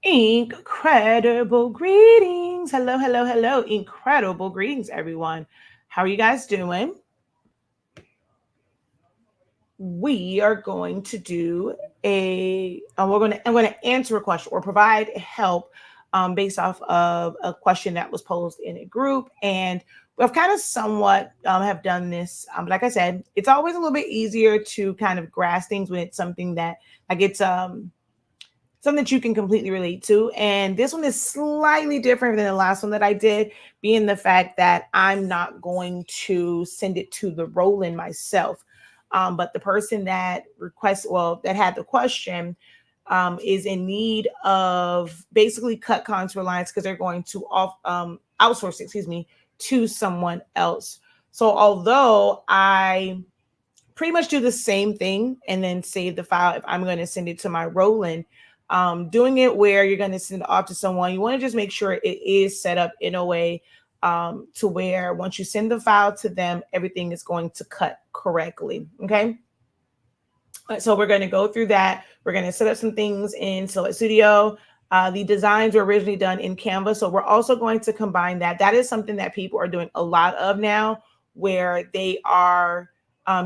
Incredible greetings. Hello, hello, hello. Incredible greetings, everyone. How are you guys doing? We are going to do I'm going to answer a question or provide help based off of a question that was posed in a group. And we've kind of somewhat have done this. Like I said, it's always a little bit easier to kind of grasp things when it's something that like it's something that you can completely relate to. And this one is slightly different than the last one that I did, being the fact that I'm not going to send it to the Roland myself. But the person that that had the question is in need of basically cut contour lines because they're going to outsource, to someone else. So although I pretty much do the same thing and then save the file if I'm going to send it to my Roland, doing it where you're going to send it off to someone, you want to just make sure it is set up in a way to where once you send the file to them, everything is going to cut correctly. Okay. So we're going to go through that. We're going to set up some things in Silhouette Studio. The designs were originally done in Canva. So we're also going to combine that. That is something that people are doing a lot of now, where they are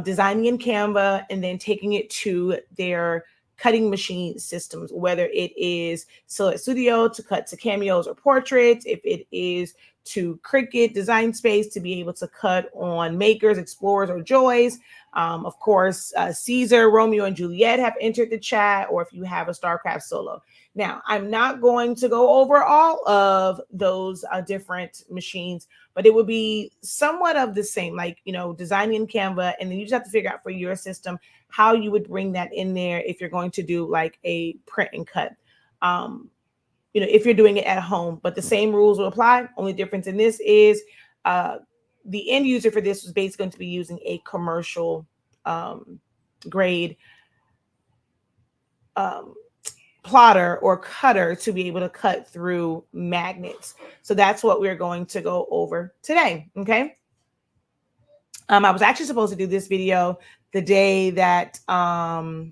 designing in Canva and then taking it to their cutting machine systems, whether it is Silhouette Studio to cut to cameos or portraits, if it is to Cricut Design Space to be able to cut on Makers, Explorers, or Joys. Of course, Caesar, Romeo, and Juliet have entered the chat, or if you have a StarCraft solo. Now, I'm not going to go over all of those different machines, but it would be somewhat of the same, like, designing in Canva, and then you just have to figure out for your system how you would bring that in there if you're going to do like a print and cut. If you're doing it at home, but the same rules will apply. Only difference in this is the end user for this was basically going to be using a commercial grade plotter or cutter to be able to cut through magnets. So that's what we're going to go over today. Okay. I was actually supposed to do this video the day that my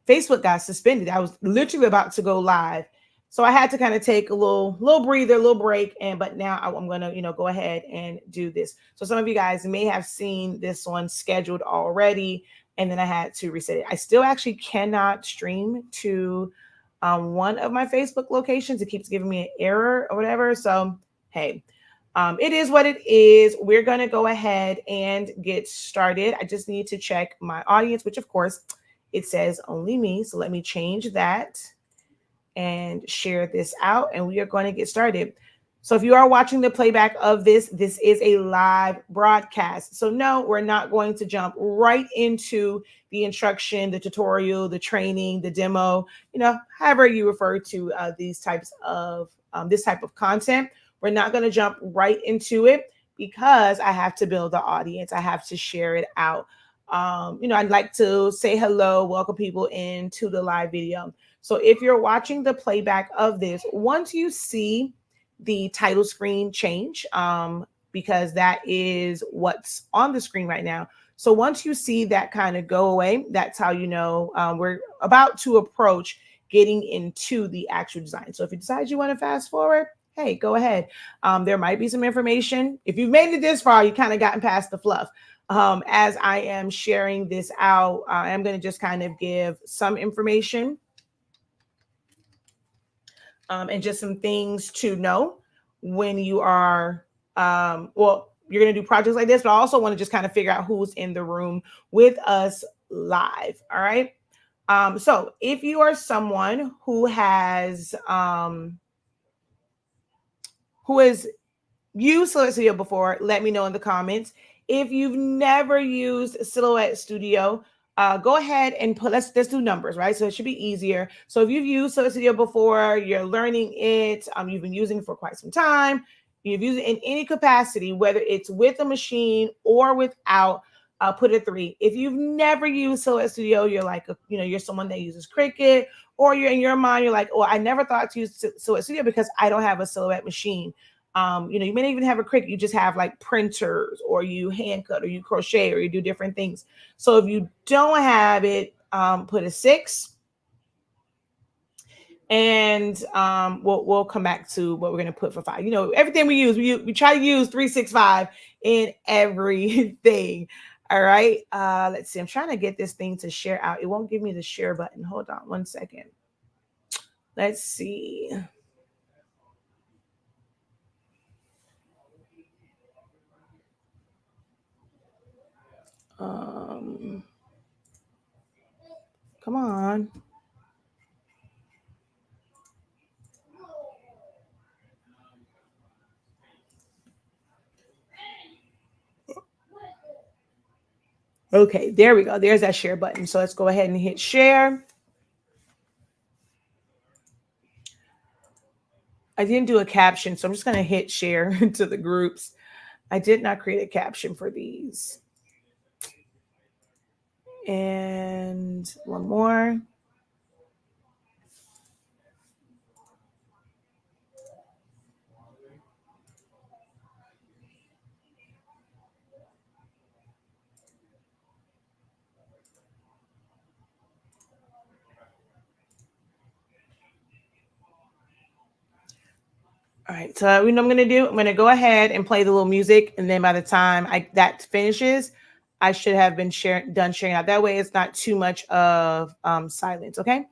Facebook got suspended. I was literally about to go live. So I had to kind of take a little breather, a little break. But now I'm going to, go ahead and do this. So some of you guys may have seen this one scheduled already, and then I had to reset it. I still actually cannot stream to one of my Facebook locations. It keeps giving me an error or whatever. So, hey, it is what it is. We're going to go ahead and get started. I just need to check my audience, which of course it says only me. So let me change that and share this out, and we are going to get started. So if you are watching the playback of this is a live broadcast. So no, we're not going to jump right into the instruction, the tutorial, the training, the demo, however you refer to these types of this type of content. We're not going to jump right into it because I have to build the audience. I have to share it out. I'd like to say hello, welcome people into the live video. So if you're watching the playback of this, once you see the title screen change, because that is what's on the screen right now. So once you see that kind of go away, that's how you know we're about to approach getting into the actual design. So if you decide you want to fast forward, hey, go ahead. There might be some information. If you've made it this far, you kind of gotten past the fluff. As I am sharing this out, I'm going to just kind of give some information and just some things to know when you are, you're going to do projects like this, but I also want to just kind of figure out who's in the room with us live. All right. So if you are someone who has used Silhouette Studio before, let me know in the comments. If you've never used Silhouette Studio, go ahead and let's do numbers, right? So it should be easier. So if you've used Silhouette Studio before, you're learning it, you've been using it for quite some time, you've used it in any capacity, whether it's with a machine or without, put a 3. If you've never used Silhouette Studio, you're like, you're someone that uses Cricut, or you're in your mind, you're like, oh, I never thought to use Silhouette Studio because I don't have a Silhouette machine. You may not even have a Cricut, you just have like printers, or you hand cut, or you crochet, or you do different things. So if you don't have it, put a 6. And we'll come back to what we're going to put for 5. You know, everything we use, we try to use 365 in everything. All right. Let's see. I'm trying to get this thing to share out. It won't give me the share button. Hold on 1 second. Let's see. Come on. Okay, there we go. There's that share button. So let's go ahead and hit share. I didn't do a caption, so I'm just going to hit share to the groups. I did not create a caption for these. And one more. All right, so you know what I'm going to do? I'm going to go ahead and play the little music, and then by the time that finishes, I should have been done sharing out. That way it's not too much of silence, okay?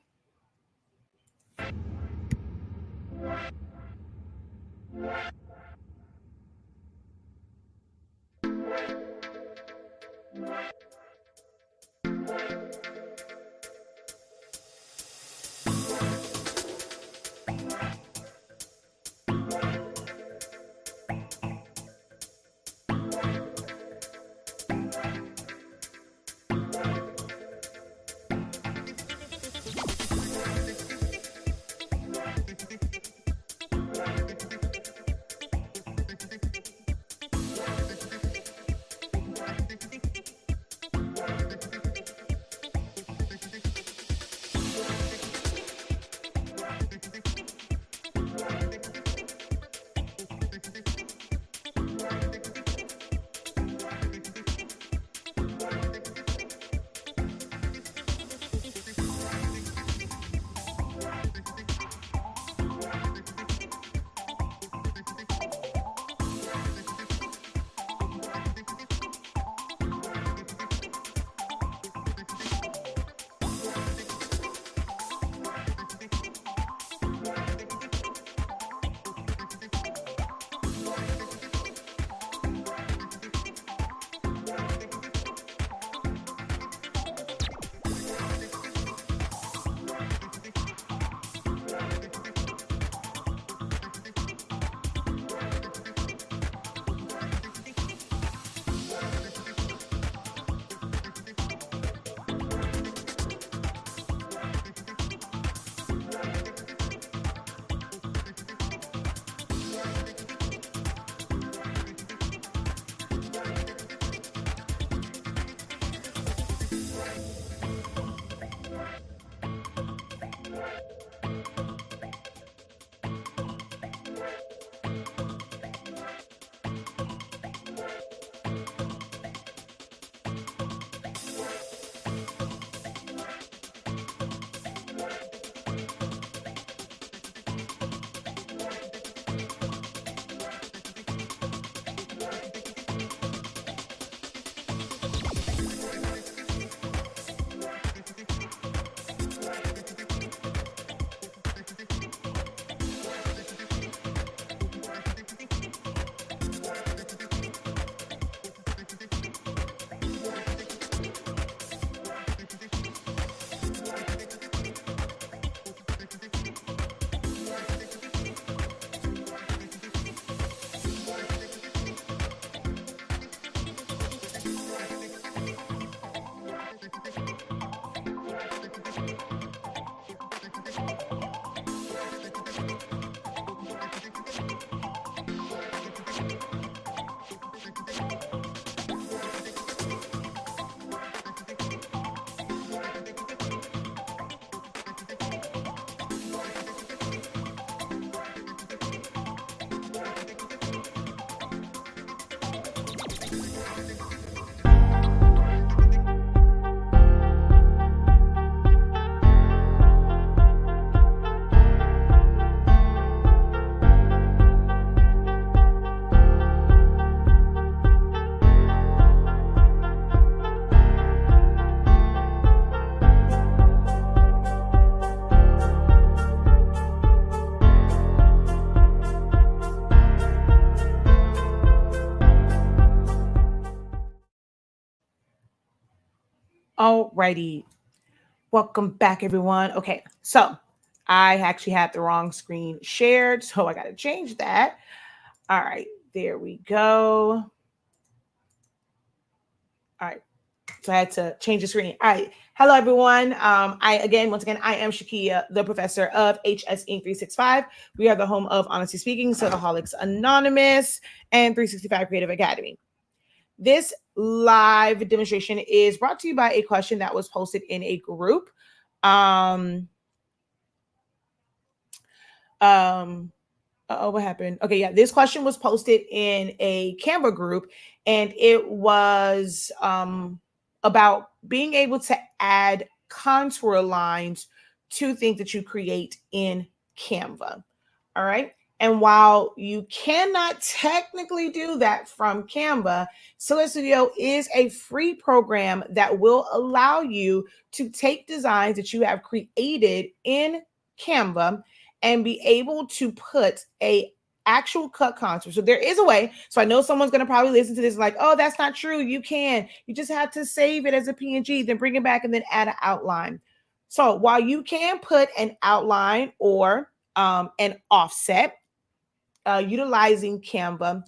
Alrighty. Welcome back, everyone. Okay, so I actually had the wrong screen shared, so I got to change that. All right, there we go. All right, so I had to change the screen. All right, hello, everyone. Once again, I am Shakia, the professor of HS Inc. 365. We are the home of Honestly Speaking, Soulaholics Anonymous, and 365 Creative Academy. This live demonstration is brought to you by a question that was posted in a group. What happened? Okay, yeah, this question was posted in a Canva group, and it was about being able to add contour lines to things that you create in Canva. All right. And while you cannot technically do that from Canva, Silhouette Studio is a free program that will allow you to take designs that you have created in Canva and be able to put a actual cut contour. So there is a way. So I know someone's going to probably listen to this like, oh, that's not true. You just have to save it as a PNG, then bring it back and then add an outline. So while you can put an outline or an offset utilizing Canva,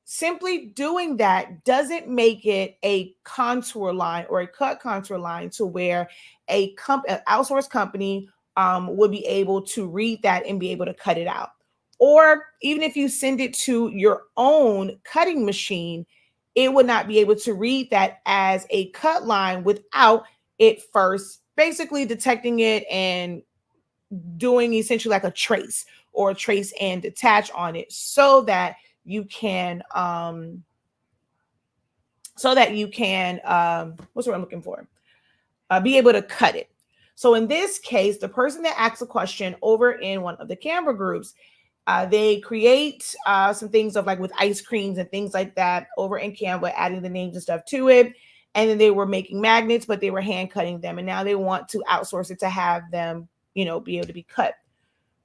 simply doing that doesn't make it a contour line or a cut contour line to where an outsourced company would be able to read that and be able to cut it out. Or even if you send it to your own cutting machine, it would not be able to read that as a cut line without it first basically detecting it and doing essentially like a trace or a trace and detach on it so that you can what's what I'm looking for? Be able to cut it. So in this case, the person that asked a question over in one of the Canva groups, they create some things of like with ice creams and things like that over in Canva, adding the names and stuff to it. And then they were making magnets, but they were hand cutting them. And now they want to outsource it to have them, be able to be cut.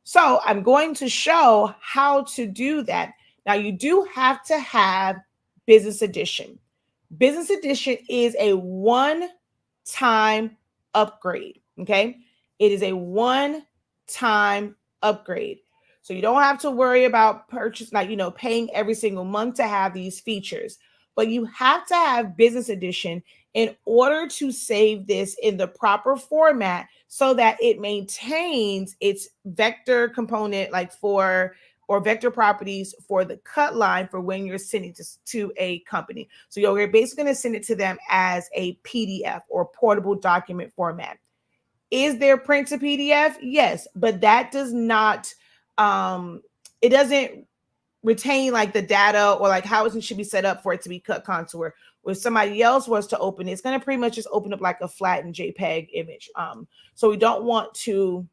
So I'm going to show how to do that. Now you do have to have Business Edition. Business Edition is a one-time upgrade, okay? It is a one-time upgrade. So you don't have to worry about paying every single month to have these features. But you have to have Business Edition in order to save this in the proper format so that it maintains its vector component or vector properties for the cut line for when you're sending to a company. So you're basically going to send it to them as a PDF or portable document format. Is there print to PDF? Yes, but that does not, it doesn't retain like the data or like how it should be set up for it to be cut contour. If somebody else was to open it, it's going to pretty much just open up like a flattened JPEG image. So we don't want to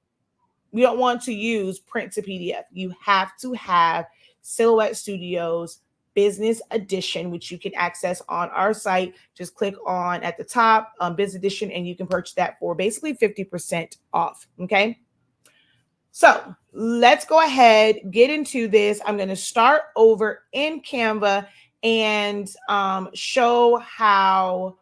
use print to PDF. You have to have Silhouette Studio's Business Edition, which you can access on our site. Just click on at the top, Business Edition, and you can purchase that for basically 50% off. Okay. So let's go ahead, get into this. I'm going to start over in Canva and show how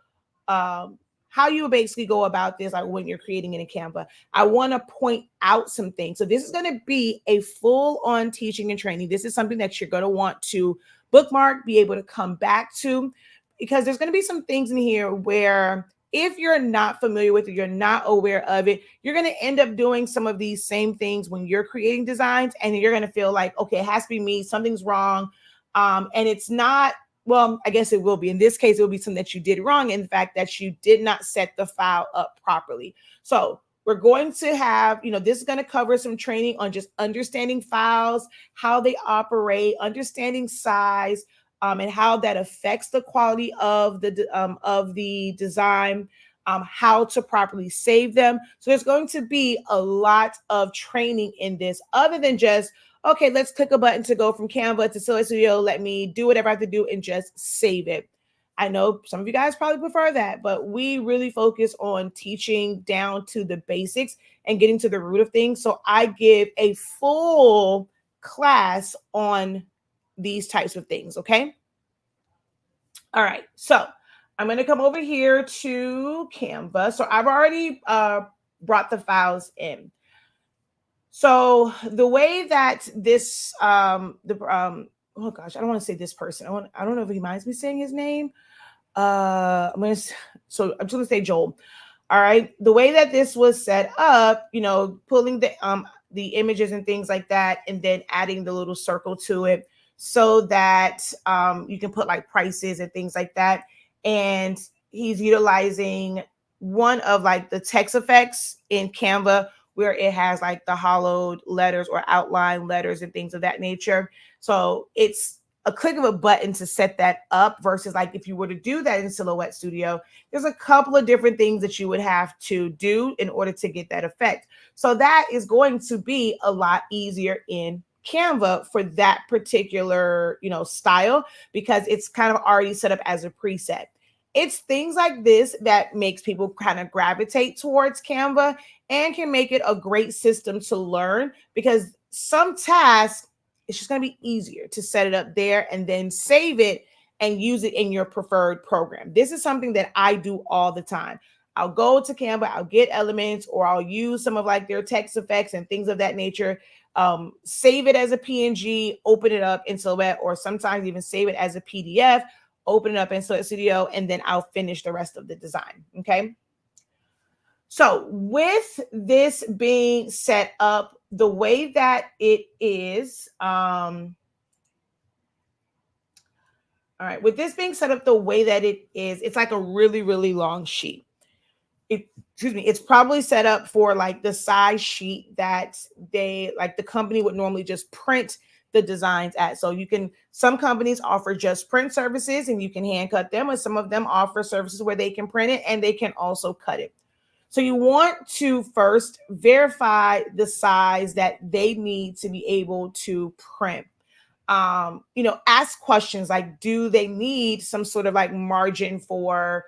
you would basically go about this, like when you're creating it in Canva. I want to point out some things. So this is going to be a full-on teaching and training. This is something that you're going to want to bookmark, be able to come back to, because there's going to be some things in here where if you're not familiar with it, you're not aware of it, you're going to end up doing some of these same things when you're creating designs, and you're going to feel like, okay, it has to be me, something's wrong. And it's not, well, I guess it will be. In this case, it will be something that you did wrong in the fact that you did not set the file up properly. So we're going to have, this is going to cover some training on just understanding files, how they operate, understanding size, and how that affects the quality of the design, how to properly save them. So there's going to be a lot of training in this other than just, okay, let's click a button to go from Canva to Silhouette Studio. Let me do whatever I have to do and just save it. I know some of you guys probably prefer that, but we really focus on teaching down to the basics and getting to the root of things. So I give a full class on these types of things, okay? All right, so I'm going to come over here to Canva. So I've already brought the files in. So the way that this, oh gosh, I don't want to say this person. I don't know if he minds me saying his name. I'm just going to say Joel. All right. The way that this was set up, pulling the images and things like that, and then adding the little circle to it so that you can put like prices and things like that. And he's utilizing one of like the text effects in Canva where it has like the hollowed letters or outline letters and things of that nature. So it's a click of a button to set that up versus like if you were to do that in Silhouette Studio, there's a couple of different things that you would have to do in order to get that effect. So that is going to be a lot easier in Canva for that particular, style, because it's kind of already set up as a preset. It's things like this that makes people kind of gravitate towards Canva and can make it a great system to learn, because some tasks, it's just going to be easier to set it up there and then save it and use it in your preferred program. This is something that I do all the time. I'll go to Canva, I'll get elements, or I'll use some of like their text effects and things of that nature. Save it as a PNG, open it up in Silhouette, or sometimes even save it as a PDF, open it up in Silhouette Studio, and then I'll finish the rest of the design. Okay. So with this being set up the way that it is, all right, with this being set up the way that it is, it's like a really, really long sheet. It's probably set up for like the size sheet that the company would normally just print the designs at. So some companies offer just print services and you can hand cut them, and some of them offer services where they can print it and they can also cut it. So you want to first verify the size that they need to be able to print. Ask questions like, do they need some sort of like margin for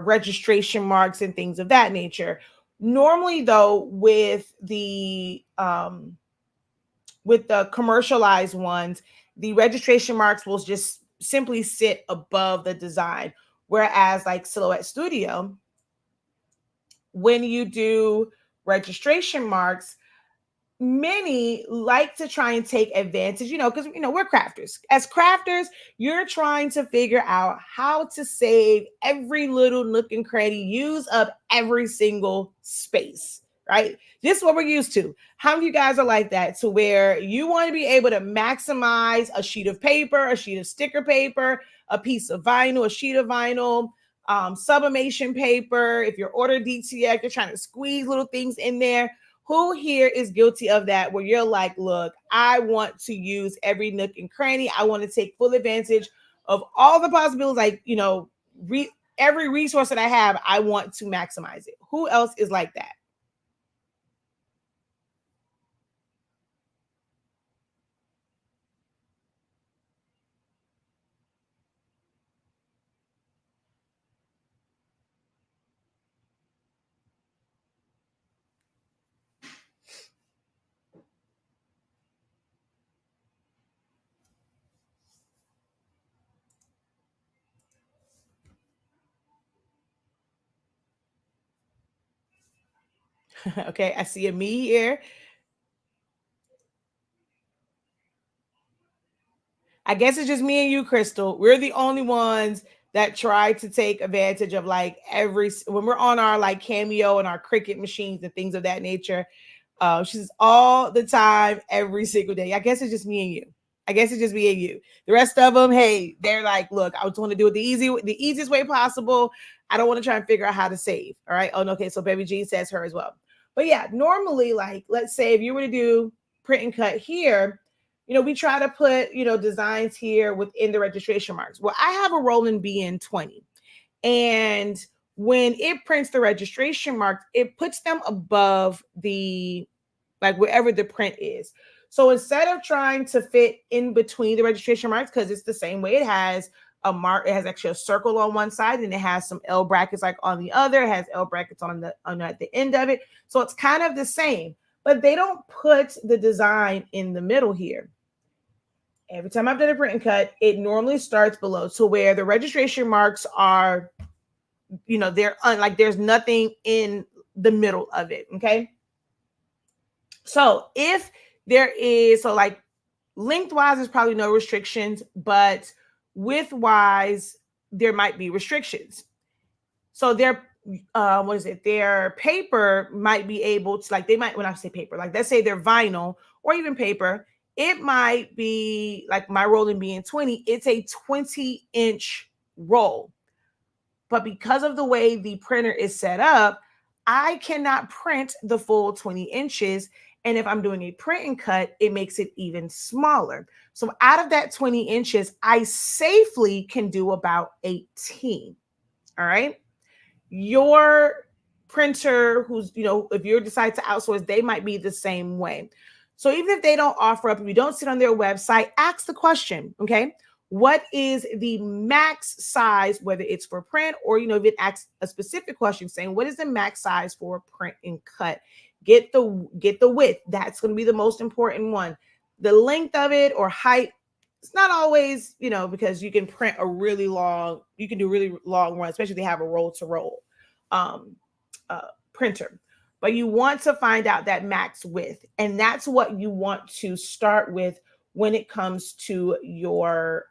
registration marks and things of that nature? Normally, though, with the commercialized ones, the registration marks will just simply sit above the design. Whereas like Silhouette Studio, when you do registration marks, many like to try and take advantage, because, we're crafters. As crafters, you're trying to figure out how to save every little nook and cranny, use up every single space, right? This is what we're used to. How many of you guys are like that, to where you want to be able to maximize a sheet of paper, a sheet of sticker paper, a piece of vinyl, a sheet of vinyl, sublimation paper? If you're order DTX, you're trying to squeeze little things in there. Who here is guilty of that, where you're like, look, I want to use every nook and cranny. I want to take full advantage of all the possibilities, like, every resource that I have, I want to maximize it. Who else is like that? Okay, I see a me here. I guess it's just me and you, Crystal. We're the only ones that try to take advantage of like when we're on our like Cameo and our Cricut machines and things of that nature. She's all the time, every single day. I guess it's just me and you. I guess it's just me and you. The rest of them, hey, they're like, look, I just want to do it the easiest way possible. I don't want to try and figure out how to save. All right. Oh, no, okay. So Baby G says her as well. But yeah, normally, like, let's say if you were to do print and cut here, we try to put, designs here within the registration marks. Well, I have a Roland BN20, and when it prints the registration marks, it puts them above the, like, wherever the print is. So instead of trying to fit in between the registration marks, because it's the same way, it has a mark, it has actually a circle on one side, and it has some L brackets like on the other, it has L brackets on at the end of it. So it's kind of the same, but they don't put the design in the middle here. every time I've done a print and cut, it normally starts below. So where the registration marks are, you know, they're like there's nothing in the middle of it. Okay. So if there is, so like lengthwise, there's probably no restrictions, but widthwise, there might be restrictions. So their what is it? Their paper might be able to, like, they might, when I say paper, like let's say they're vinyl or even paper, it might be like my Roland being 20, it's a 20-inch roll. But because of the way the printer is set up, I cannot print the full 20 inches. And if I'm doing a print and cut, it makes it even smaller. So out of that 20 inches, I safely can do about 18. All right. Your printer, who's, you know, if you decide to outsource, they might be the same way. So even if they don't offer up, if you don't sit on their website, ask the question, okay? What is the max size, whether it's for print or, you know, if it asks a specific question saying, what is the max size for print and cut? Get the width. That's going to be the most important one. The length of it or height, it's not always, you know, because you can print a really long, you can do really long runs, especially if they have a roll to roll printer. But you want to find out that max width. And that's what you want to start with when it comes to your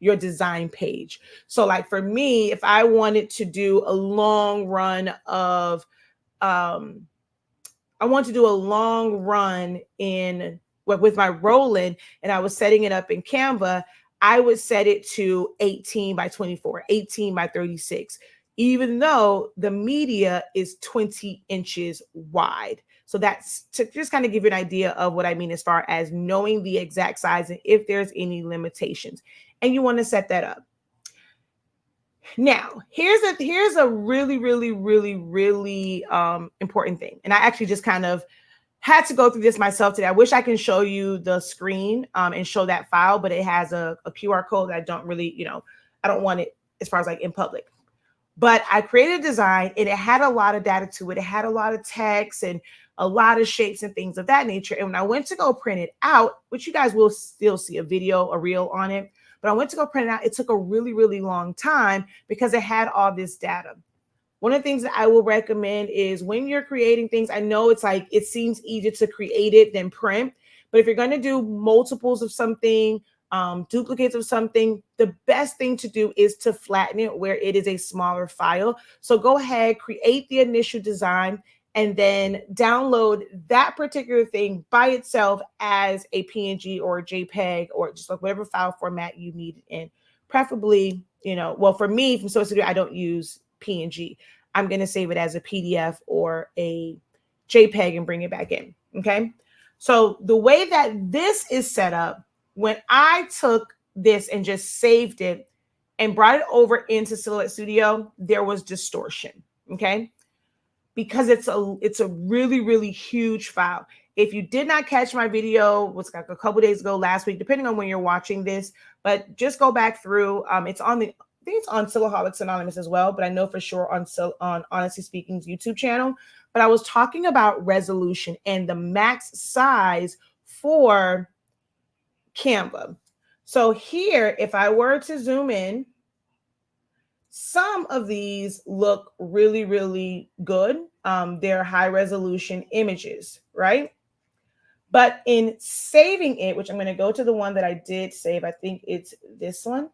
design page. So like for me, if I wanted to do a long run of, I want to do a long run in with my Roland, and I was setting it up in Canva, I would set it to 18 by 24, 18 by 36, even though the media is 20 inches wide. So that's to just kind of give you an idea of what I mean as far as knowing the exact size and if there's any limitations. And you want to set that up. Now, here's a really, really, really, really important thing. And I actually just kind of had to go through this myself today. I wish I can show you the screen and show that file, but it has a QR code that I don't really, you know, I don't want it as far as like in public. But I created a design and it had a lot of data to it. It had a lot of text and a lot of shapes and things of that nature. And when I went to go print it out, which you guys will still see a video, a reel on it, but I went to go print it out, it took a really, really long time because it had all this data. One of the things that I will recommend is when you're creating things, I know it's like, it seems easier to create it than print, but if you're going to do multiples of something, duplicates of something, the best thing to do is to flatten it where it is a smaller file. So go ahead, create the initial design, and then download that particular thing by itself as a PNG or a JPEG or just like whatever file format you need it in. Preferably, you know, well, for me, from Source Studio, I don't use PNG. I'm going to save it as a PDF or a JPEG and bring it back in. Okay. So the way that this is set up, when I took this and just saved it and brought it over into Silhouette Studio, there was distortion. Okay. Because it's a really, really huge file. If you did not catch my video, was like a couple days ago, last week, depending on when you're watching this, but just go back through. It's on the, I think it's on Silhouette Anonymous as well, but I know for sure on Honestly Speaking's YouTube channel. But I was talking about resolution and the max size for Canva. So here, if I were to zoom in, some of these look really, really good. They're high resolution images, right? But in saving it, which I'm going to go to the one that I did save, I think it's this one.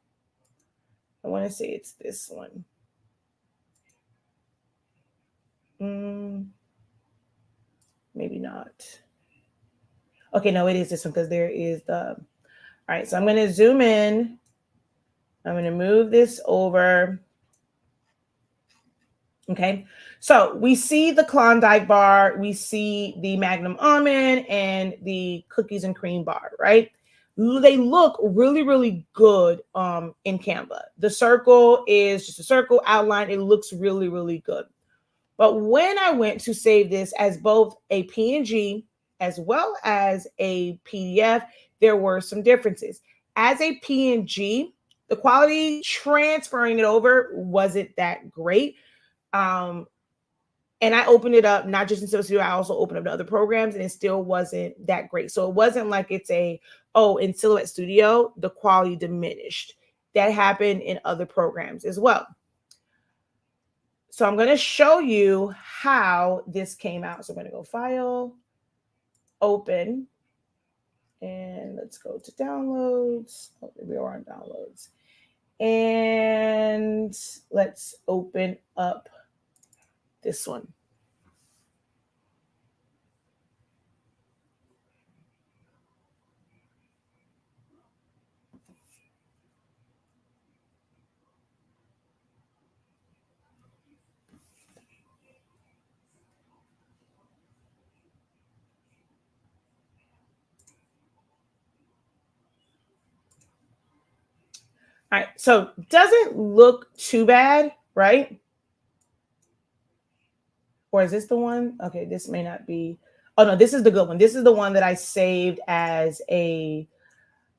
I want to say it's this one. Maybe not. Okay, no, it is this one because there is the, all right, so I'm going to zoom in. I'm going to move this over. Okay, so we see the Klondike bar, we see the Magnum almond and the cookies and cream bar, right? They look really, really good in Canva. The circle is just a circle outline. It looks really, really good. But when I went to save this as both a PNG as well as a PDF, there were some differences. As a PNG, the quality transferring it over wasn't that great. And And I opened it up, not just in Silhouette Studio, I also opened up to other programs, and it still wasn't that great. So it wasn't like it's in Silhouette Studio, the quality diminished. That happened in other programs as well. So I'm going to show you how this came out. So I'm going to go File, Open, and let's go to Downloads. Oh, we are on Downloads. And let's open up this one. All right, so doesn't look too bad, right? Or is this the one? Okay, this may not be. Oh no, this is the good one. This is the one that I saved as I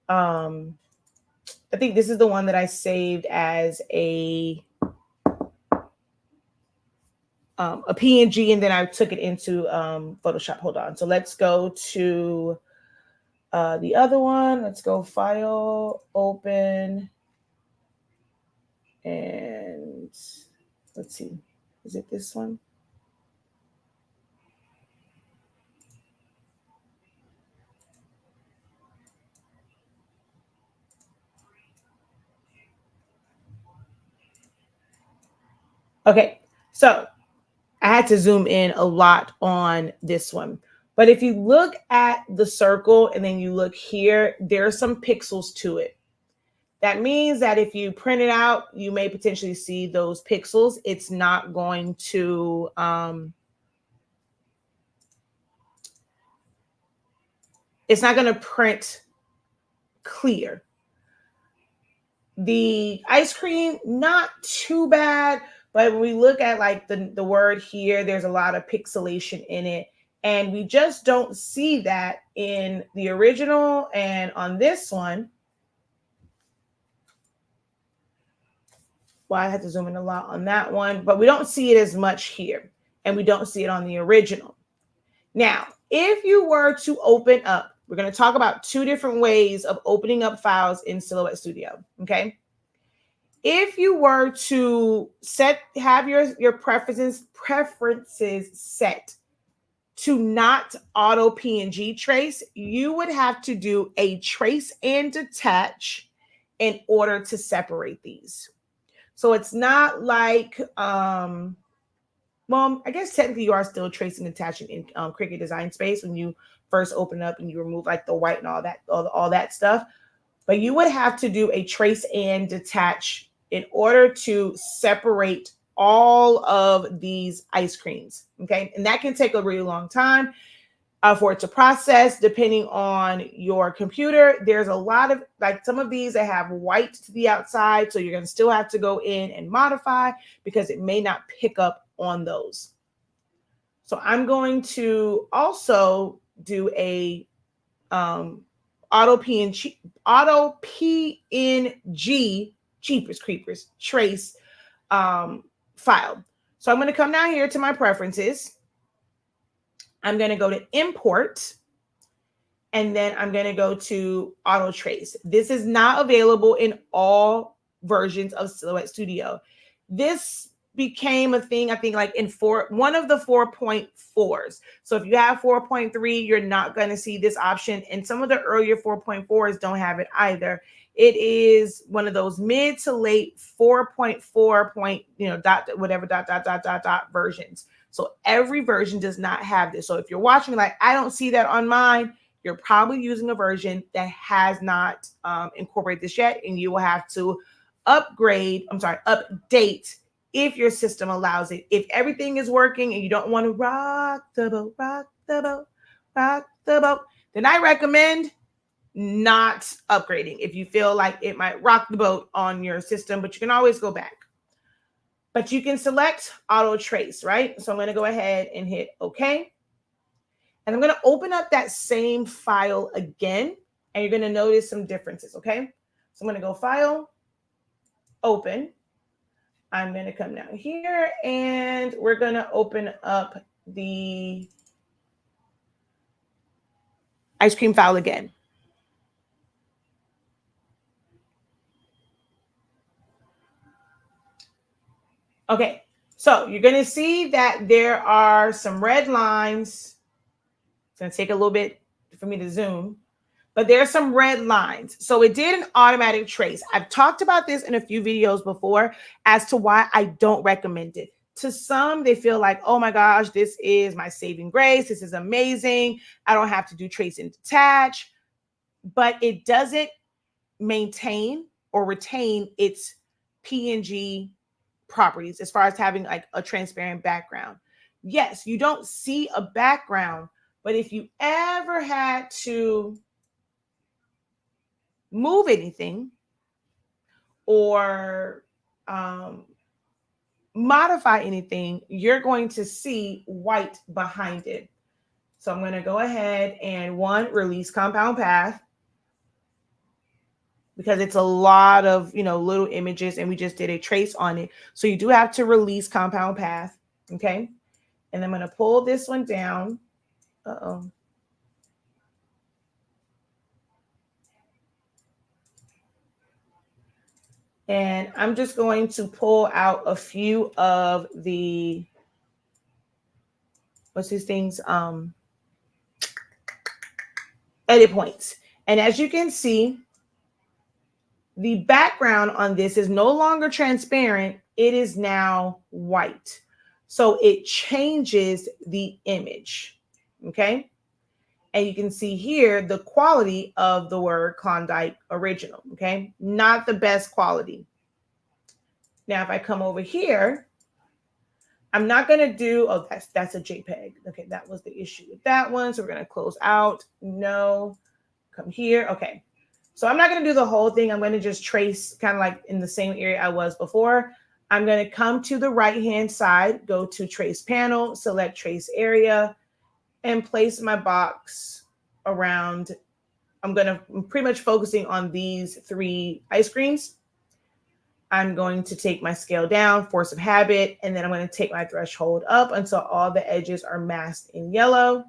think this is the one that I saved as a PNG, and then I took it into Photoshop. Hold on. So let's go to the other one. Let's go File, Open, and let's see. Is it this one? Okay, so I had to zoom in a lot on this one. But if you look at the circle and then you look here, there are some pixels to it. That means that if you print it out, you may potentially see those pixels. It's not going to print clear. The ice cream, not too bad, but when we look at like the word here, there's a lot of pixelation in it. And we just don't see that in the original. And on this one, well, I had to zoom in a lot on that one, but we don't see it as much here. And we don't see it on the original. Now, if you were to open up, we're going to talk about two different ways of opening up files in Silhouette Studio, okay? If you were to have your preferences set to not auto PNG trace, you would have to do a trace and detach in order to separate these. So it's not like, well, I guess technically you are still tracing and detaching in Cricut Design Space when you first open up and you remove like the white and all that stuff. But you would have to do a trace and detach in order to separate all of these ice creams, okay? And that can take a really long time for it to process, depending on your computer. There's a lot of, like some of these that have white to the outside, so you're gonna still have to go in and modify because it may not pick up on those. So I'm going to also do a auto PNG Jeepers Creepers trace file. So I'm going to come down here to my preferences. I'm going to go to import, and then I'm going to go to auto trace. This is not available in all versions of Silhouette Studio. This became a thing, I think, like in one of the 4.4s. So if you have 4.3, you're not going to see this option. And some of the earlier 4.4s don't have it either. It is one of those mid to late 4.4 versions. So every version does not have this. So if you're watching like, I don't see that on mine, you're probably using a version that has not incorporated this yet, and you will have to update if your system allows it. If everything is working and you don't want to rock the boat, then I recommend not upgrading if you feel like it might rock the boat on your system, but you can always go back. But you can select auto trace, right? So I'm going to go ahead and hit OK. And I'm going to open up that same file again, and you're going to notice some differences, okay? So I'm going to go File, Open. I'm going to come down here and we're going to open up the ice cream file again. Okay, so you're going to see that there are some red lines. It's going to take a little bit for me to zoom, but there are some red lines. So it did an automatic trace. I've talked about this in a few videos before as to why I don't recommend it. To some, they feel like, oh my gosh, this is my saving grace. This is amazing. I don't have to do trace and detach, but it doesn't maintain or retain its PNG properties as far as having like a transparent background. Yes, you don't see a background, but if you ever had to move anything or modify anything, you're going to see white behind it. So I'm going to go ahead and release compound path, because it's a lot of, little images and we just did a trace on it. So you do have to release compound path. Okay. And I'm going to pull this one down. Uh-oh. And I'm just going to pull out a few of the, what's these things? Edit points. And as you can see, the background on this is no longer transparent. It is now white. So it changes the image. Okay. And you can see here the quality of the word Klondike original. Okay. Not the best quality. Now, if I come over here, I'm not going to do, oh, that's a JPEG. Okay. That was the issue with that one. So we're going to close out. No, come here. Okay. So I'm not going to do the whole thing. I'm going to just trace kind of like in the same area I was before. I'm going to come to the right-hand side, go to Trace Panel, select Trace Area, and place my box around. I'm pretty much focusing on these 3 ice creams. I'm going to take my scale down, force of habit, and then I'm going to take my threshold up until all the edges are masked in yellow.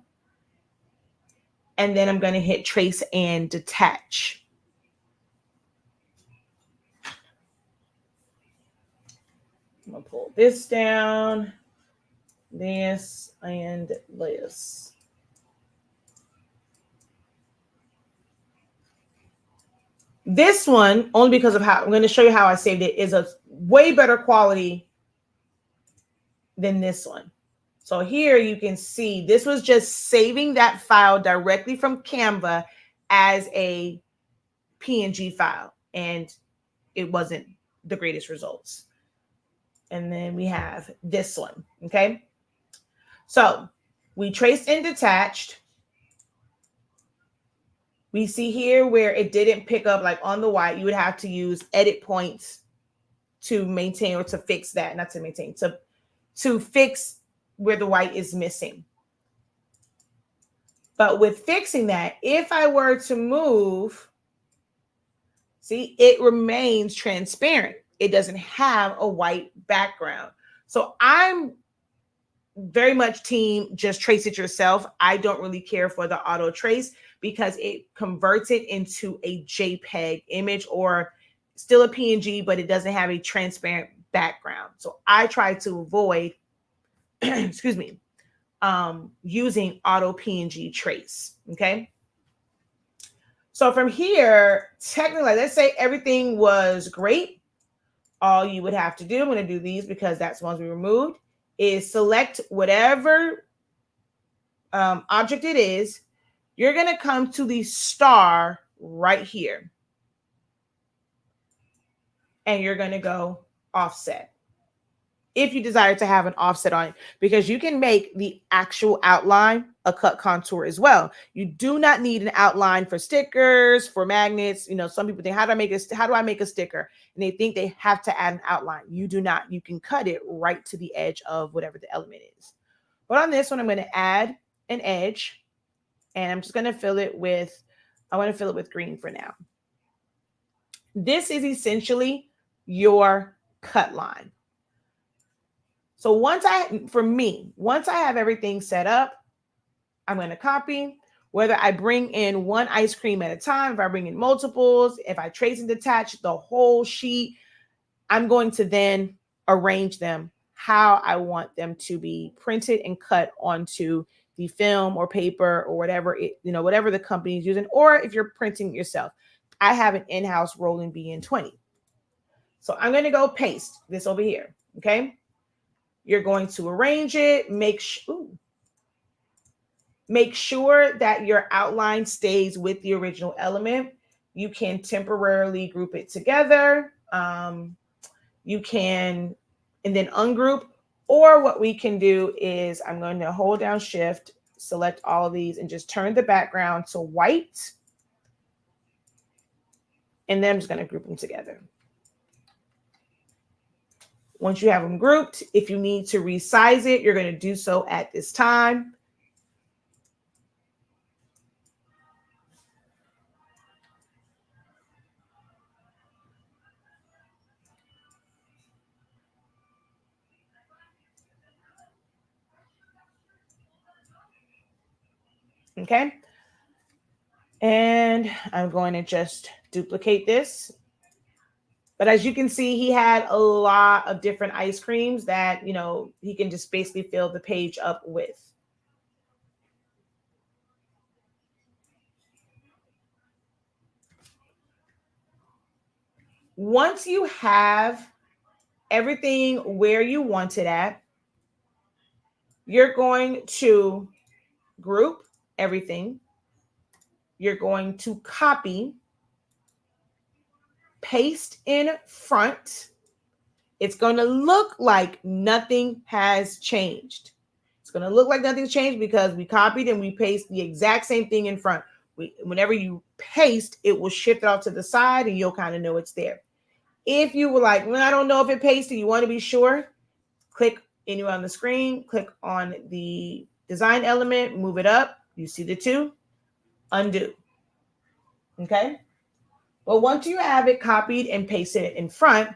And then I'm going to hit Trace and Detach. I'm going to pull this down, this, and this. This one, only because of how I'm going to show you how I saved it, is a way better quality than this one. So here you can see this was just saving that file directly from Canva as a PNG file, and it wasn't the greatest results. And then we have this one. Okay. So we traced and detached. We see here where it didn't pick up like on the white. You would have to use edit points to maintain or to fix that, not to maintain, to fix where the white is missing. But with fixing that, if I were to move, see, it remains transparent. It doesn't have a white background. So I'm very much team just trace it yourself. I don't really care for the auto trace because it converts it into a JPEG image or still a PNG, but it doesn't have a transparent background. So I try to avoid, excuse me, using auto PNG trace. Okay. So from here, technically, let's say everything was great. All you would have to do, I'm going to do these because that's the ones we removed, is select whatever object it is. You're going to come to the star right here. And you're going to go offset. If you desire to have an offset on it, because you can make the actual outline a cut contour as well. You do not need an outline for stickers, for magnets. Some people think, how do I make a sticker? And they think they have to add an outline. You do not. You can cut it right to the edge of whatever the element is. But on this one, I'm going to add an edge, and I'm just going to fill it with, I want to fill it with green for now. This is essentially your cut line. So once I have everything set up, I'm going to copy. Whether I bring in one ice cream at a time, if I bring in multiples, if I trace and detach the whole sheet, I'm going to then arrange them how I want them to be printed and cut onto the film or paper or whatever whatever the company is using, or if you're printing yourself. I have an in-house Roland BN20. So I'm going to go paste this over here. Okay. You're going to arrange it. Make sure that your outline stays with the original element. You can temporarily group it together. You can, and then ungroup, or what we can do is I'm going to hold down Shift, select all of these, and just turn the background to white. And then I'm just going to group them together. Once you have them grouped, if you need to resize it, you're going to do so at this time. Okay. And I'm going to just duplicate this. But as you can see, he had a lot of different ice creams that, he can just basically fill the page up with. Once you have everything where you want it at, you're going to group everything. You're going to copy, paste in front. It's going to look like nothing has changed. It's going to look like nothing's changed because we copied and we paste the exact same thing in front. Whenever you paste, it will shift it off to the side and you'll kind of know it's there. If you were like, well, I don't know if it pasted, you want to be sure, click anywhere on the screen, click on the design element, move it up. You see the two, undo. Okay. Well, once you have it copied and pasted in front,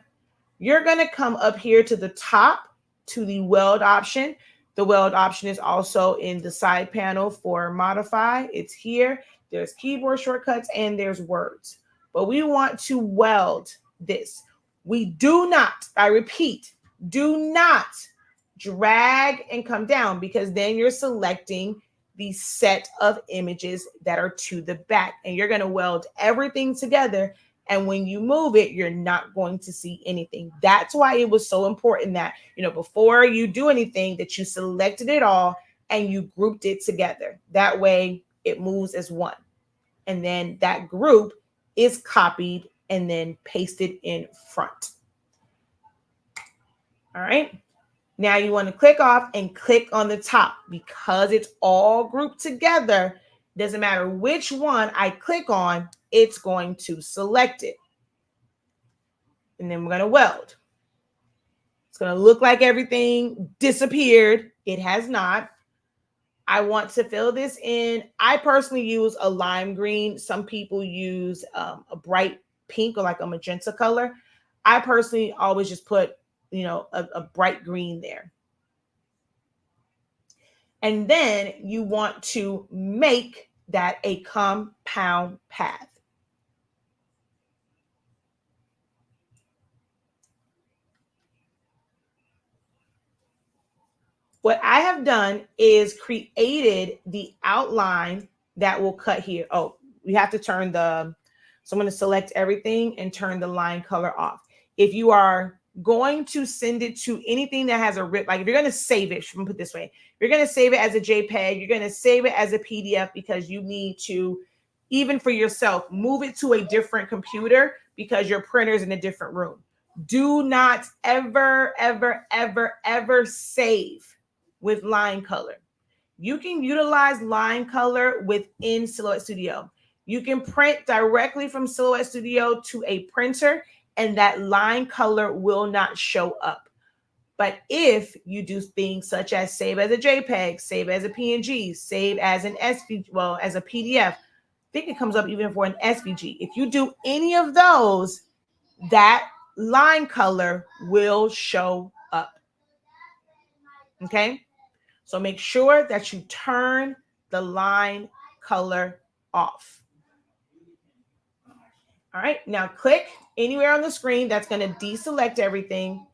you're going to come up here to the top to the weld option. The weld option is also in the side panel for modify. It's here. There's keyboard shortcuts and there's words. But we want to weld this. We do not, I repeat, do not drag and come down, because then you're selecting the set of images that are to the back, and you're going to weld everything together. And when you move it, you're not going to see anything. That's why it was so important that, before you do anything, that you selected it all and you grouped it together. That way it moves as one. And then that group is copied and then pasted in front. All right. Now you want to click off and click on the top, because it's all grouped together. Doesn't matter which one I click on, it's going to select it. And then we're going to weld. It's going to look like everything disappeared. It has not. I want to fill this in. I personally use a lime green. Some people use a bright pink or like a magenta color. I personally always just put, a bright green there. And then you want to make that a compound path. What I have done is created the outline that will cut here. Oh, we have to turn so I'm going to select everything and turn the line color off. If you are going to send it to anything that has a rip, like if you're going to save it, I'm going to put it this way, you're going to save it as a JPEG, you're going to save it as a PDF, because you need to, even for yourself, move it to a different computer because your printer is in a different room. Do not ever, ever, ever, ever save with line color. You can utilize line color within Silhouette Studio. You can print directly from Silhouette Studio to a printer, and that line color will not show up. But if you do things such as save as a JPEG, save as a PNG, save as an SVG, well, as a PDF, I think it comes up even for an SVG. If you do any of those, that line color will show up. Okay. So make sure that you turn the line color off. All right. Now click anywhere on the screen. That's going to deselect everything.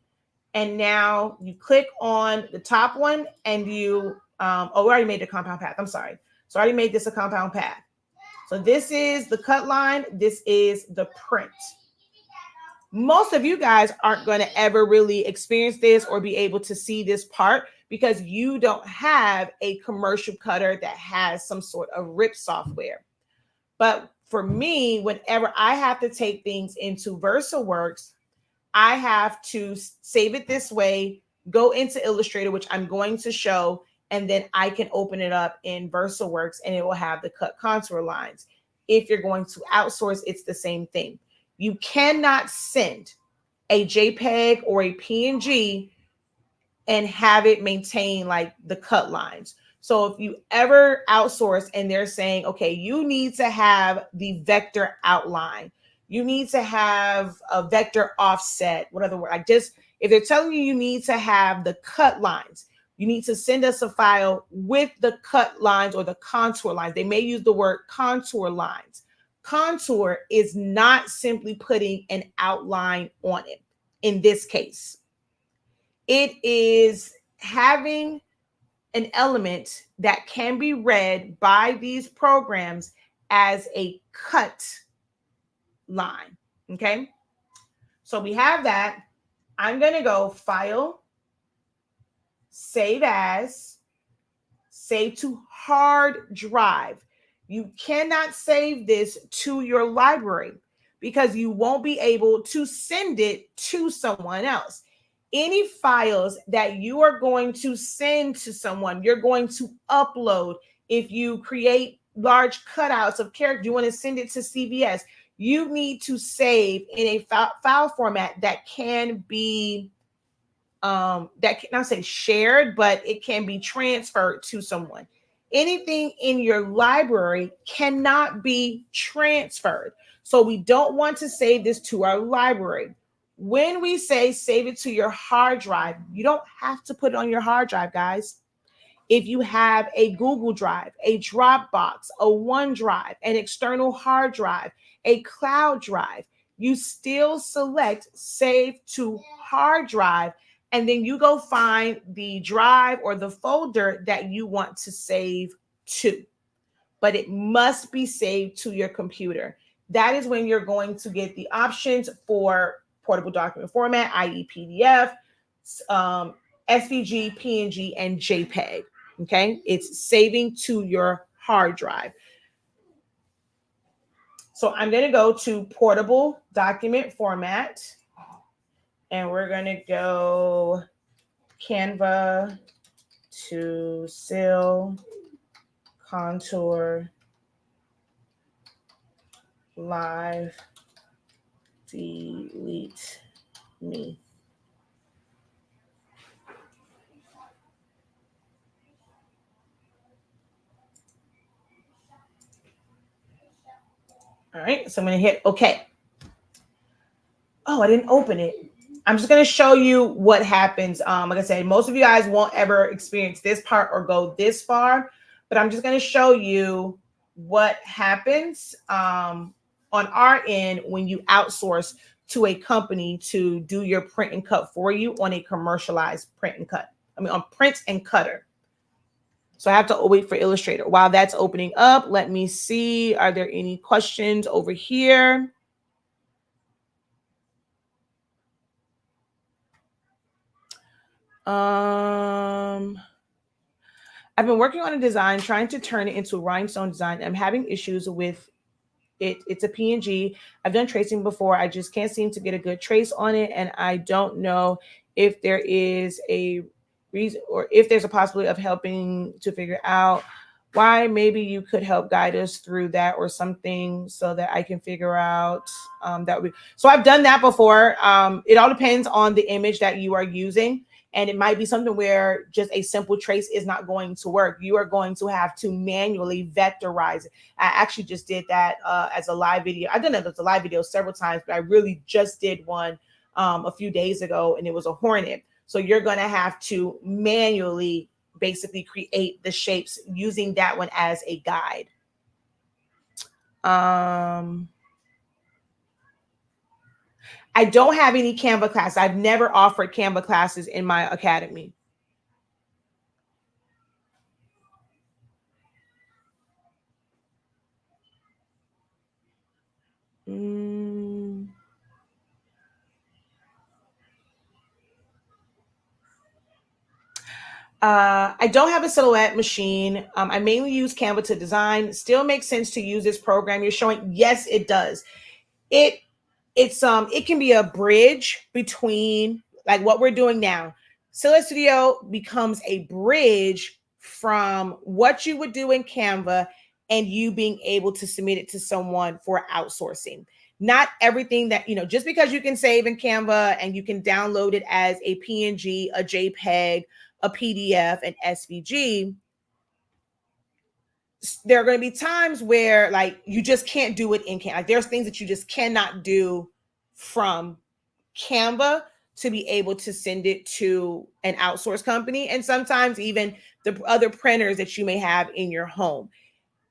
And now you click on the top one and you, oh, we already made the compound path. I'm sorry. So I already made this a compound path. So this is the cut line. This is the print. Most of you guys aren't going to ever really experience this or be able to see this part because you don't have a commercial cutter that has some sort of rip software. But for me, whenever I have to take things into VersaWorks, I have to save it this way, go into Illustrator, which I'm going to show, and then I can open it up in VersaWorks and it will have the cut contour lines. If you're going to outsource, it's the same thing. You cannot send a JPEG or a PNG and have it maintain like the cut lines. So if you ever outsource and they're saying, okay, you need to have the vector outline, you need to have a vector offset, what other word? Like just, if they're telling you you need to have the cut lines, you need to send us a file with the cut lines or the contour lines. They may use the word contour lines. Contour is not simply putting an outline on it. In this case, it is having an element that can be read by these programs as a cut line. Okay. So we have that. I'm going to go File, Save As, Save to Hard Drive. You cannot save this to your library because you won't be able to send it to someone else. Any files that you are going to send to someone, you're going to upload. If you create large cutouts of character, you want to send it to CVS, you need to save in a file format that can be, that can not say shared, but it can be transferred to someone. Anything in your library cannot be transferred. So we don't want to save this to our library. When we say save it to your hard drive, you don't have to put it on your hard drive, guys. If you have a Google Drive, a Dropbox, a OneDrive, an external hard drive, a cloud drive, you still select Save to Hard Drive, and then you go find the drive or the folder that you want to save to. But it must be saved to your computer. That is when you're going to get the options for portable document format, i.e. PDF, SVG, PNG, and JPEG. Okay, it's saving to your hard drive. So I'm going to go to portable document format, and we're going to go Canva to Sil, Contour, Live, Delete Me. All right, so I'm going to hit OK. Oh, I didn't open it. I'm just going to show you what happens. Like I said, most of you guys won't ever experience this part or go this far, but I'm just going to show you what happens on our end when you outsource to a company to do your print and cut for you on a commercialized print and cut. I mean, on print and cutter. So I have to wait for Illustrator. While that's opening up, let me see. Are there any questions over here? I've been working on a design, trying to turn it into a rhinestone design. I'm having issues with it. It's a PNG. I've done tracing before. I just can't seem to get a good trace on it. And I don't know if there is a reason or if there's a possibility of helping to figure out why. Maybe you could help guide us through that or something so that I can figure out that. So I've done that before. It all depends on the image that you are using. And it might be something where just a simple trace is not going to work. You are going to have to manually vectorize it. I actually just did that as a live video. I've done it as a live video several times, but I really just did one a few days ago, and it was a hornet. So you're going to have to manually basically create the shapes using that one as a guide. I don't have any Canva classes. I've never offered Canva classes in my academy. I don't have a Silhouette machine. I mainly use Canva to design. Still makes sense to use this program you're showing. Yes, it does. It can be a bridge between like what we're doing now. Silhouette Studio becomes a bridge from what you would do in Canva and you being able to submit it to someone for outsourcing. Not everything that, just because you can save in Canva and you can download it as a PNG, a JPEG, a PDF, an SVG, there are going to be times where like you just can't do it in Canva. Like there's things that you just cannot do from Canva to be able to send it to an outsourced company, and sometimes even the other printers that you may have in your home.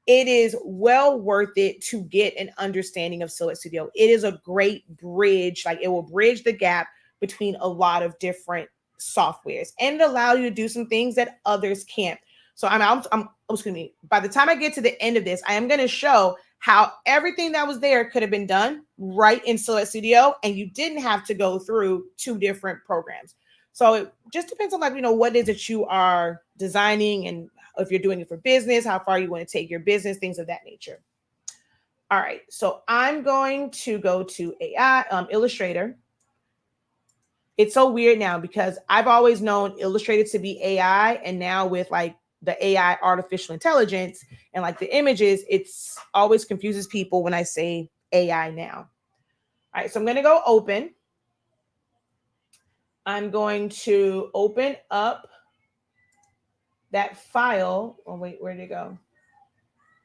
It is well worth it to get an understanding of Silhouette Studio. It is a great bridge. Like it will bridge the gap between a lot of different softwares and allow you to do some things that others can't. So excuse me, by the time I get to the end of this, I am going to show how everything that was there could have been done right in Silhouette Studio, and you didn't have to go through two different programs. So it just depends on what it is that you are designing, and if you're doing it for business, how far you want to take your business, things of that nature. All right, so I'm going to go to AI, Illustrator. It's so weird now because I've always known Illustrator to be AI, and now with like the AI artificial intelligence and like the images, it's always confuses people when I say AI now. All right, so I'm going to go open. I'm going to open up that file. Oh, wait, where did it go?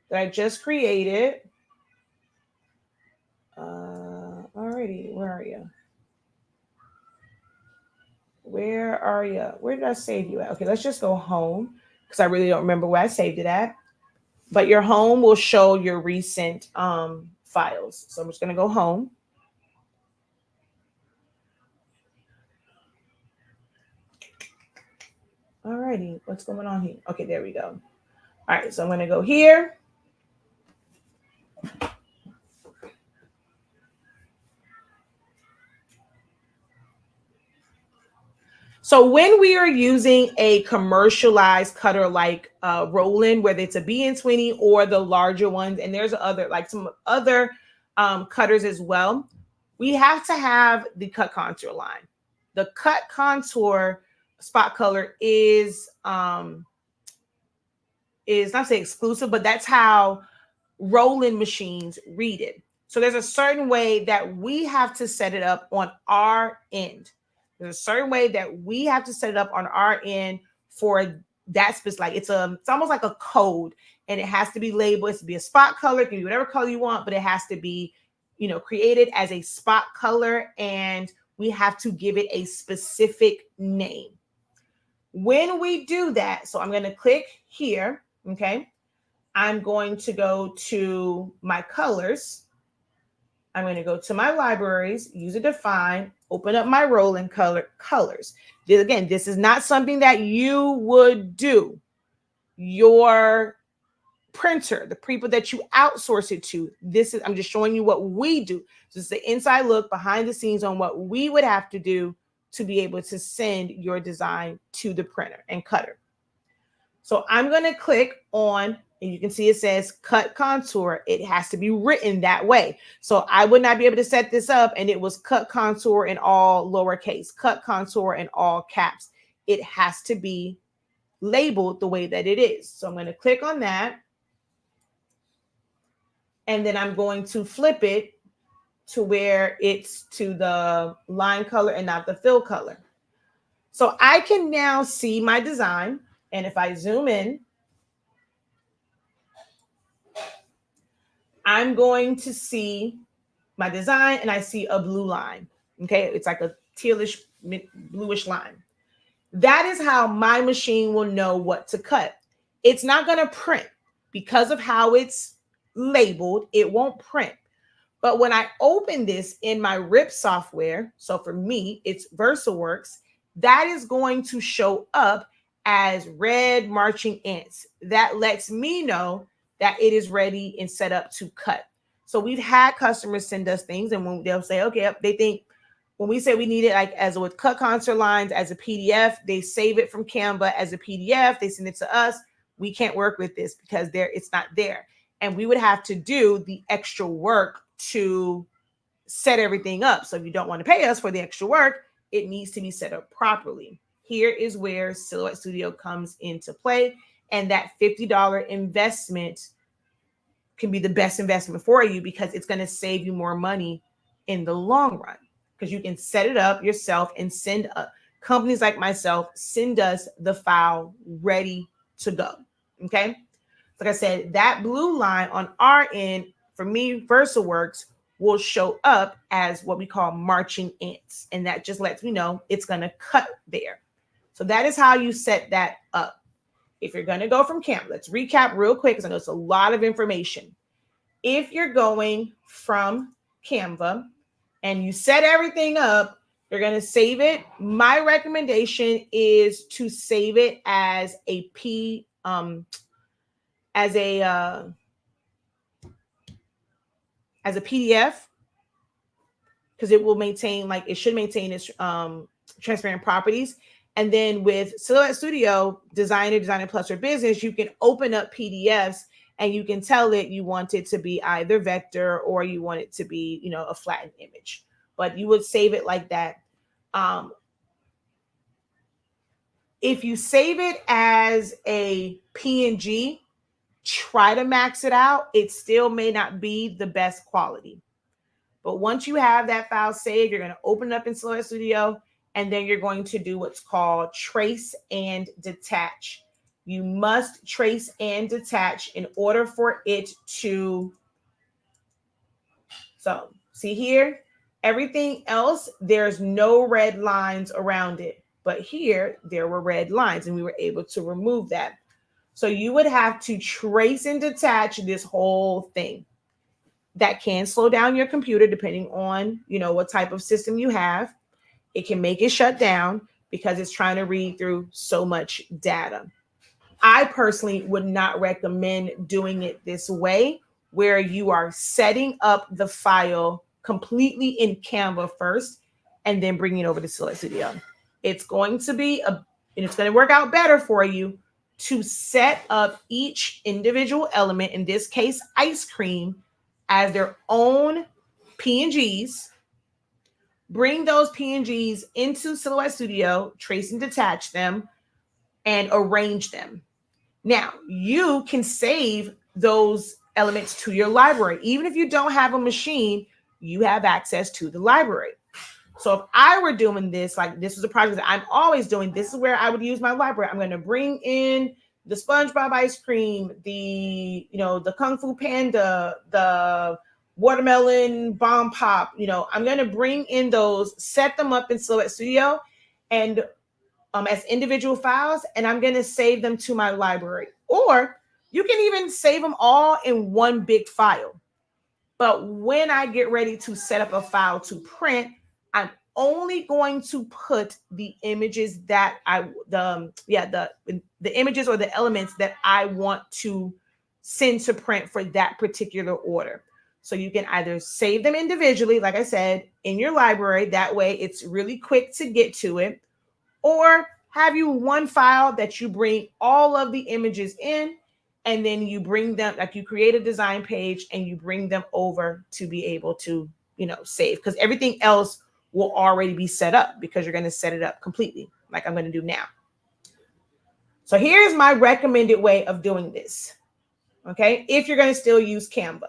That I just created. Alrighty, where are you? Where are you? Where did I save you at? Okay, let's just go home because I really don't remember where I saved it at. But your home will show your recent files. So I'm just going to go home. Alrighty, what's going on here? Okay, there we go. All right, so I'm going to go here. So when we are using a commercialized cutter like Roland, whether it's a BN20 or the larger ones, and there's some other cutters as well, we have to have the cut contour line. The cut contour spot color is not say exclusive, but that's how Roland machines read it. So there's a certain way that we have to set it up on our end. There's a certain way that we have to set it up on our end for that specific. Like it's almost like a code, and it has to be labeled. It has to be a spot color. It can be whatever color you want, but it has to be, created as a spot color, and we have to give it a specific name. When we do that, so I'm going to click here. Okay, I'm going to go to my colors. I'm going to go to my libraries, use a define, open up my Roland colors. Again, this is not something that you would do. Your printer, the people that you outsource it to, I'm just showing you what we do. This is the inside look behind the scenes on what we would have to do to be able to send your design to the printer and cutter. So I'm going to click on, and you can see it says cut contour. It has to be written that way. So I would not be able to set this up and it was cut contour in all lowercase, cut contour in all caps. It has to be labeled the way that it is. So I'm going to click on that. And then I'm going to flip it to where it's to the line color and not the fill color. So I can now see my design. And if I zoom in, I'm going to see my design and I see a blue line. Okay, it's like a tealish, bluish line. That is how my machine will know what to cut. It's not going to print because of how it's labeled. It won't print. But when I open this in my RIP software, so for me, it's VersaWorks, that is going to show up as red marching ants. That lets me know that it is ready and set up to cut. So we've had customers send us things, and when they'll say, okay, they think when we say we need it, like as with cut concert lines as a PDF, they save it from Canva as a PDF, they send it to us. We can't work with this because it's not there. And we would have to do the extra work to set everything up. So if you don't want to pay us for the extra work, it needs to be set up properly. Here is where Silhouette Studio comes into play. And that $50 investment can be the best investment for you because it's going to save you more money in the long run. Because you can set it up yourself and send companies like myself, send us the file ready to go. Okay. Like I said, that blue line on our end, for me, VersaWorks, will show up as what we call marching ants. And that just lets me know it's going to cut there. So that is how you set that up. If you're going to go from Canva, let's recap real quick because I know it's a lot of information. If you're going from Canva and you set everything up, you're going to save it. My recommendation is to save it as a PDF, because it will maintain, like it should maintain its transparent properties. And then with Silhouette Studio, Designer Plus, or Business, you can open up PDFs and you can tell it you want it to be either vector or you want it to be, a flattened image. But you would save it like that. If you save it as a PNG, try to max it out. It still may not be the best quality. But once you have that file saved, you're going to open it up in Silhouette Studio, and then you're going to do what's called trace and detach. You must trace and detach in order for it to. So see here, everything else, there's no red lines around it. But here, there were red lines, and we were able to remove that. So you would have to trace and detach this whole thing. That can slow down your computer depending on, what type of system you have. It can make it shut down because it's trying to read through so much data. I personally would not recommend doing it this way, where you are setting up the file completely in Canva first and then bringing it over to Silhouette Studio. It's going to be and it's going to work out better for you to set up each individual element, in this case, ice cream, as their own PNGs. Bring those PNGs into Silhouette Studio, trace and detach them, and arrange them. Now, you can save those elements to your library. Even if you don't have a machine, you have access to the library. So if I were doing this, like this is a project that I'm always doing, this is where I would use my library. I'm going to bring in the SpongeBob ice cream, the Kung Fu Panda, the watermelon bomb pop. I'm going to bring in those, set them up in Silhouette Studio and as individual files, and I'm going to save them to my library. Or you can even save them all in one big file. But when I get ready to set up a file to print, I'm only going to put the images that the images or the elements that I want to send to print for that particular order. So you can either save them individually, like I said, in your library. That way it's really quick to get to it. Or have you one file that you bring all of the images in, and then you bring them, like you create a design page and you bring them over to be able to, save, because everything else will already be set up because you're going to set it up completely like I'm going to do now. So here's my recommended way of doing this. Okay. If you're going to still use Canva.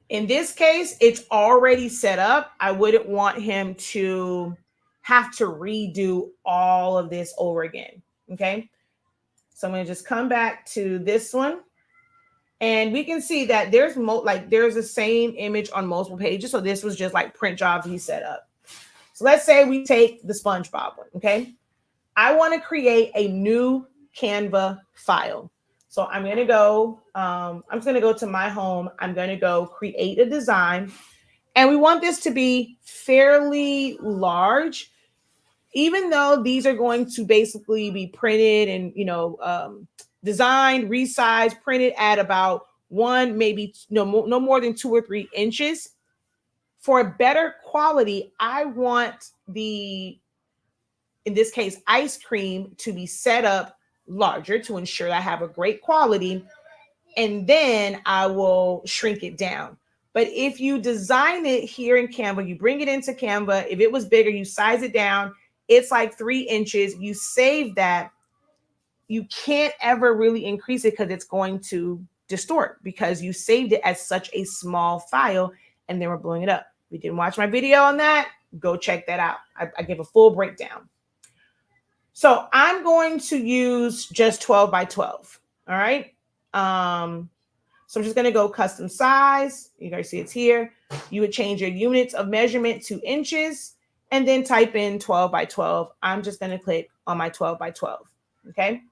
In this case, it's already set up. I wouldn't want him to have to redo all of this over again. Okay. So I'm going to just come back to this one. And we can see that there's the same image on multiple pages. So this was just like print jobs he set up. So let's say we take the SpongeBob one, okay? I want to create a new Canva file. So I'm going to go, I'm just going to go to my home. I'm going to go create a design. And we want this to be fairly large, even though these are going to basically be printed and, designed, resized, printed at about one, maybe no more than 2 or 3 inches. For a better quality, I want in this case, ice cream to be set up larger to ensure I have a great quality. And then I will shrink it down. But if you design it here in Canva, you bring it into Canva, if it was bigger, you size it down, it's like 3 inches, you save that, you can't ever really increase it because it's going to distort because you saved it as such a small file and then we're blowing it up. If you didn't watch my video on that, go check that out. I give a full breakdown. So I'm going to use just 12 by 12. All right. So I'm just going to go custom size. You guys see it's here. You would change your units of measurement to inches and then type in 12 by 12. I'm just going to click on my 12 by 12. Okay.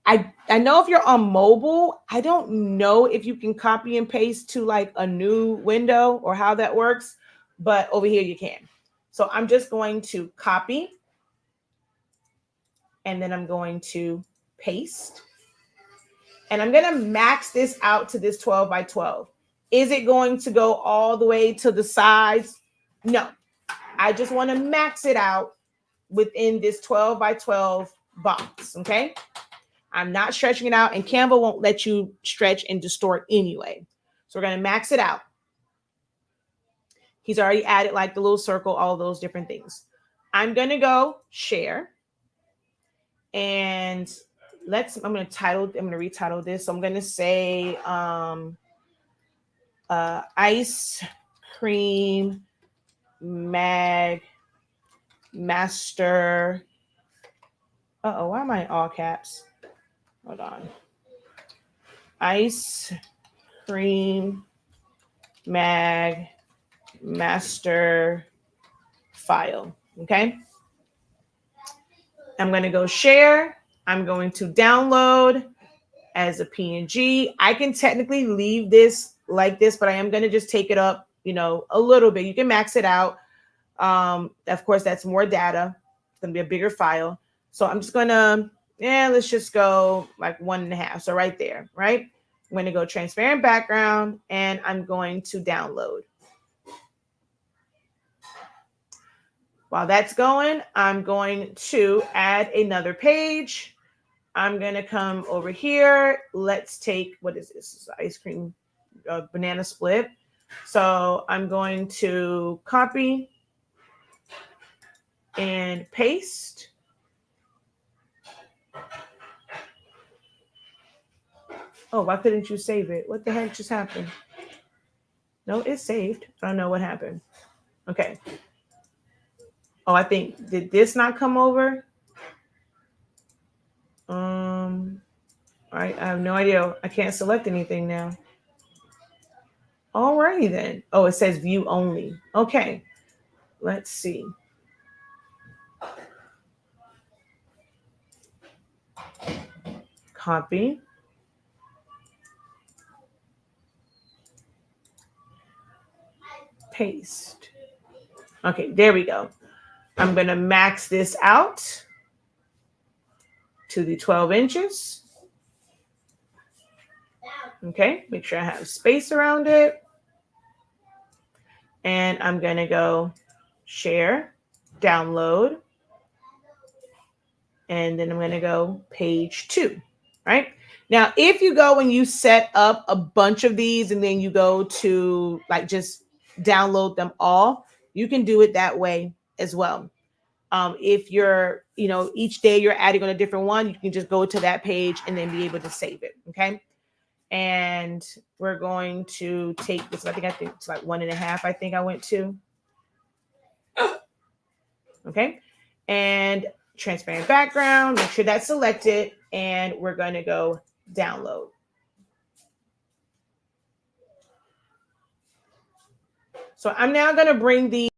I know if you're on mobile, I don't know if you can copy and paste to like a new window or how that works, but over here you can. So I'm just going to copy and then I'm going to paste. And I'm going to max this out to this 12 by 12. Is it going to go all the way to the sides? No. I just want to max it out within this 12 by 12 box, okay? I'm not stretching it out, and Canva won't let you stretch and distort anyway. So we're going to max it out. He's already added like the little circle, all those different things. I'm going to go share. And I'm going to retitle this. So I'm going to say ice cream mag master. Why am I in all caps? Hold on. Ice cream mag master file. Okay. I'm going to go share. I'm going to download as a PNG. I can technically leave this like this, but I am going to just take it up, a little bit. You can max it out. Of course, that's more data. It's going to be a bigger file. So I'm just going to, let's just go like 1.5. So right there, right? I'm going to go transparent background and I'm going to download. While that's going, I'm going to add another page. I'm going to come over here. Let's take, what is this? This is ice cream banana split. So I'm going to copy and paste. Oh, why couldn't you save it? What the heck just happened? No, it's saved. I don't know what happened. Okay. Oh, I think, did this not come over? I have no idea. I can't select anything now. Alrighty then. Oh, it says view only. Okay. Let's see. Copy. Paste. Okay, there we go. I'm going to max this out to the 12 inches. Okay, make sure I have space around it. And I'm going to go share, download. And then I'm going to go page 2, right? Now, if you go and you set up a bunch of these and then you go to like just download them all, you can do it that way as well. If you're, each day you're adding on a different one, you can just go to that page and then be able to save it. Okay. And we're going to take this. I think it's like 1.5. I think I went to. Okay. And transparent background, make sure that's selected. And we're going to go download. So I'm now going to bring the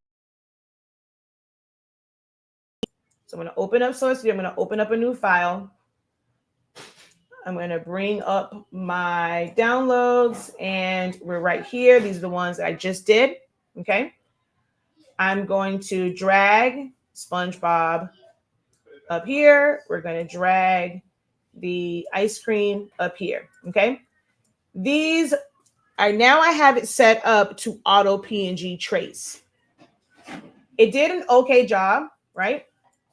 So I'm going to open up Silhouette Studio. I'm going to open up a new file. I'm going to bring up my downloads, and we're right here. These are the ones that I just did. Okay. I'm going to drag SpongeBob up here. We're going to drag the ice cream up here. Okay. These are now I have it set up to auto PNG trace. It did an okay job, right?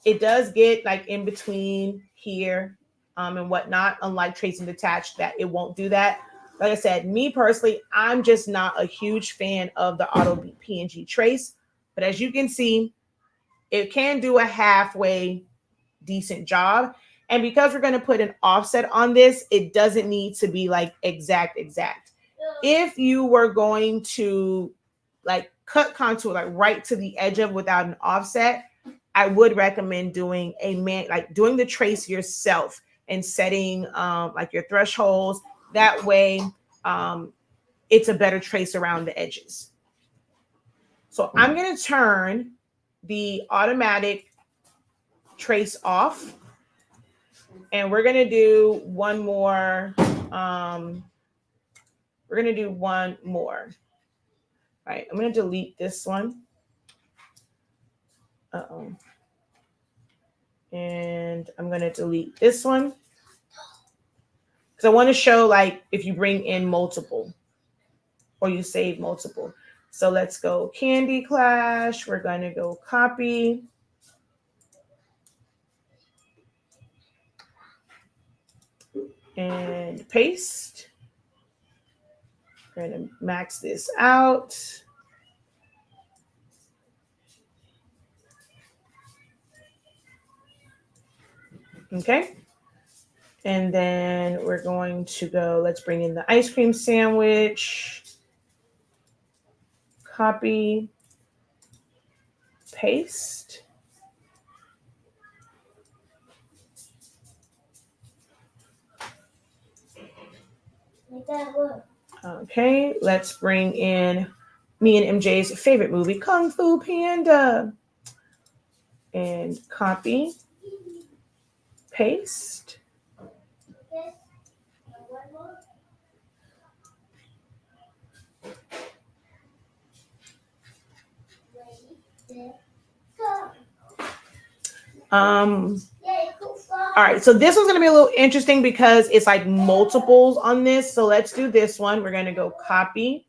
It does get like in between here and whatnot, unlike Trace and Detach, that it won't do that. Like I said, me personally, I'm just not a huge fan of the auto PNG trace. But as you can see, it can do a halfway decent job. And because we're going to put an offset on this, it doesn't need to be like exact. If you were going to like cut contour like right to the edge of without an offset, I would recommend doing doing the trace yourself and setting like your thresholds. That way it's a better trace around the edges. So I'm going to turn the automatic trace off, and we're going to do one more. We're going to do one more. All right, I'm going to delete this one. And I'm going to delete this one because I want to show like if you bring in multiple or you save multiple. So let's go Candy Clash. We're going to go copy. And paste. We're going to max this out. Okay. And then we're going to go, let's bring in the ice cream sandwich. Copy. Paste. Okay, let's bring in me and MJ's favorite movie, Kung Fu Panda. And copy. Paste. All right, so this one's going to be a little interesting because it's like multiples on this. So let's do this one. We're going to go copy,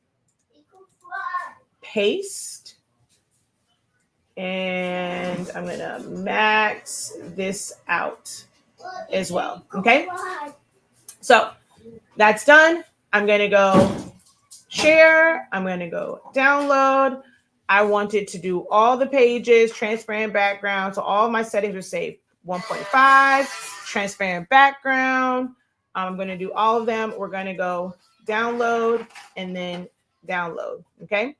paste, and I'm going to max this out as well. Okay, so that's done. I'm going to go share. I'm going to go download. I wanted to do all the pages, transparent background. So all my settings are saved. 1.5, transparent background. I'm going to do all of them. We're going to go download and then download. Okay.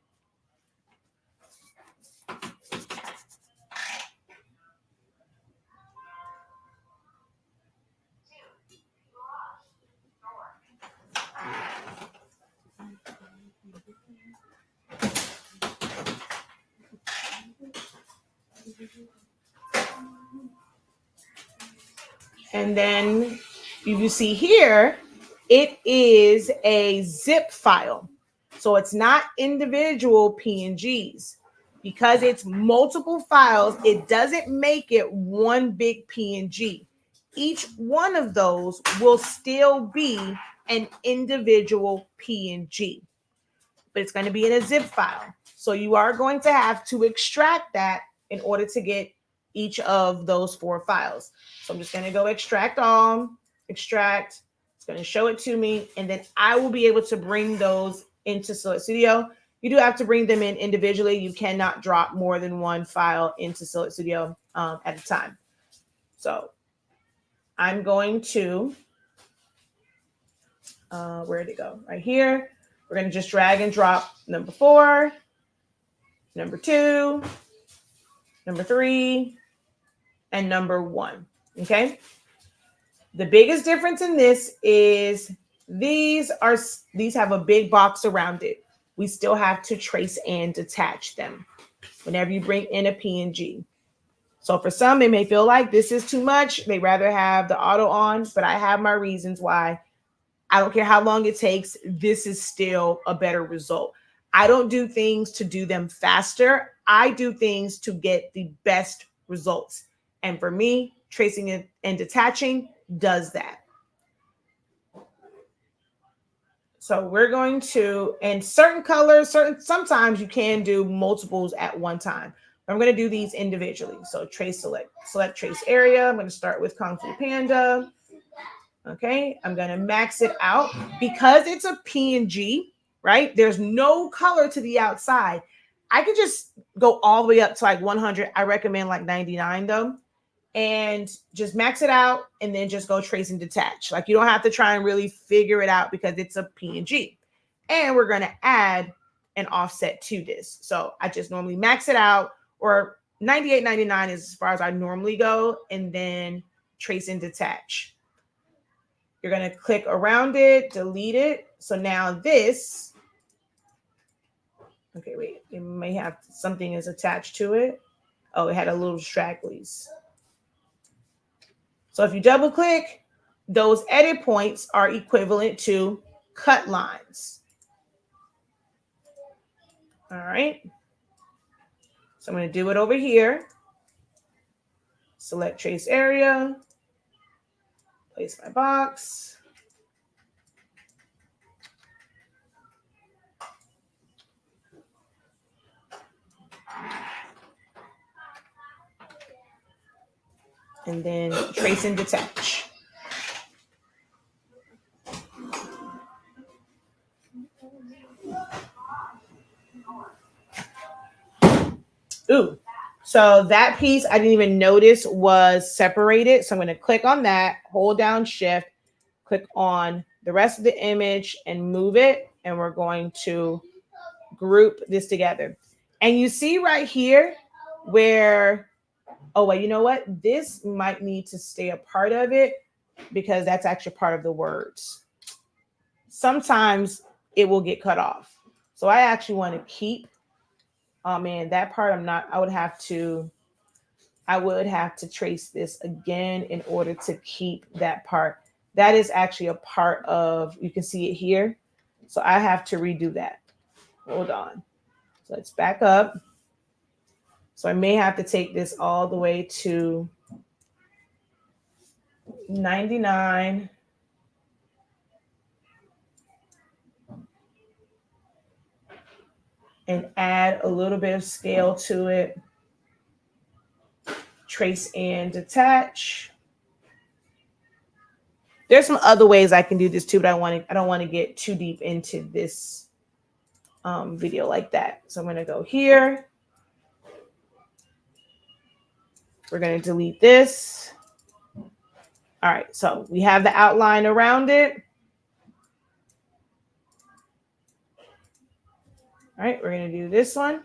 And then you see here, it is a zip file. So it's not individual PNGs. Because it's multiple files, it doesn't make it one big PNG. Each one of those will still be an individual PNG, but it's going to be in a zip file. So you are going to have to extract that in order to get each of those 4 files. So I'm just going to go extract all, extract. It's going to show it to me, and then I will be able to bring those into Silhouette Studio. You do have to bring them in individually. You cannot drop more than one file into Silhouette Studio at a time. So I'm going to, where did it go? Right here. We're going to just drag and drop number 4, number 2, number 3, and number 1. Okay. The biggest difference in this is these have a big box around it. We still have to trace and detach them whenever you bring in a PNG. So for some, it may feel like this is too much. They rather have the auto on, but I have my reasons why. I don't care how long it takes. This is still a better result. I don't do things to do them faster. I do things to get the best results. And for me, tracing it and detaching does that. So we're going to, and certain colors, sometimes you can do multiples at one time. I'm going to do these individually. So trace, select trace area. I'm going to start with Kung Fu Panda. Okay, I'm going to max it out because it's a PNG, right? There's no color to the outside. I could just go all the way up to like 100. I recommend like 99 though. And just max it out and then just go trace and detach. Like you don't have to try and really figure it out because it's a PNG. And we're going to add an offset to this. So I just normally max it out, or 98.99 is as far as I normally go, and then trace and detach. You're going to click around it, delete it. So now this, okay, wait, it may have something is attached to it. Oh, it had a little stragglies. So if you double click, those edit points are equivalent to cut lines. All right. So I'm going to do it over here. Select trace area. Place my box. And then trace and detach. Ooh, so that piece I didn't even notice was separated. So I'm going to click on that, hold down shift, click on the rest of the image and move it. And we're going to group this together. And you see right here where, oh, wait, you know what? This might need to stay a part of it because that's actually part of the words. Sometimes it will get cut off. So I actually want to keep, oh man, that part I would have to trace this again in order to keep that part. That is actually a part of, you can see it here. So I have to redo that. Hold on. So let's back up. So I may have to take this all the way to 99. And add a little bit of scale to it. Trace and detach. There's some other ways I can do this too, but I don't want to get too deep into this video like that. So I'm going to go here. We're going to delete this. All right, so we have the outline around it. All right, we're going to do this one.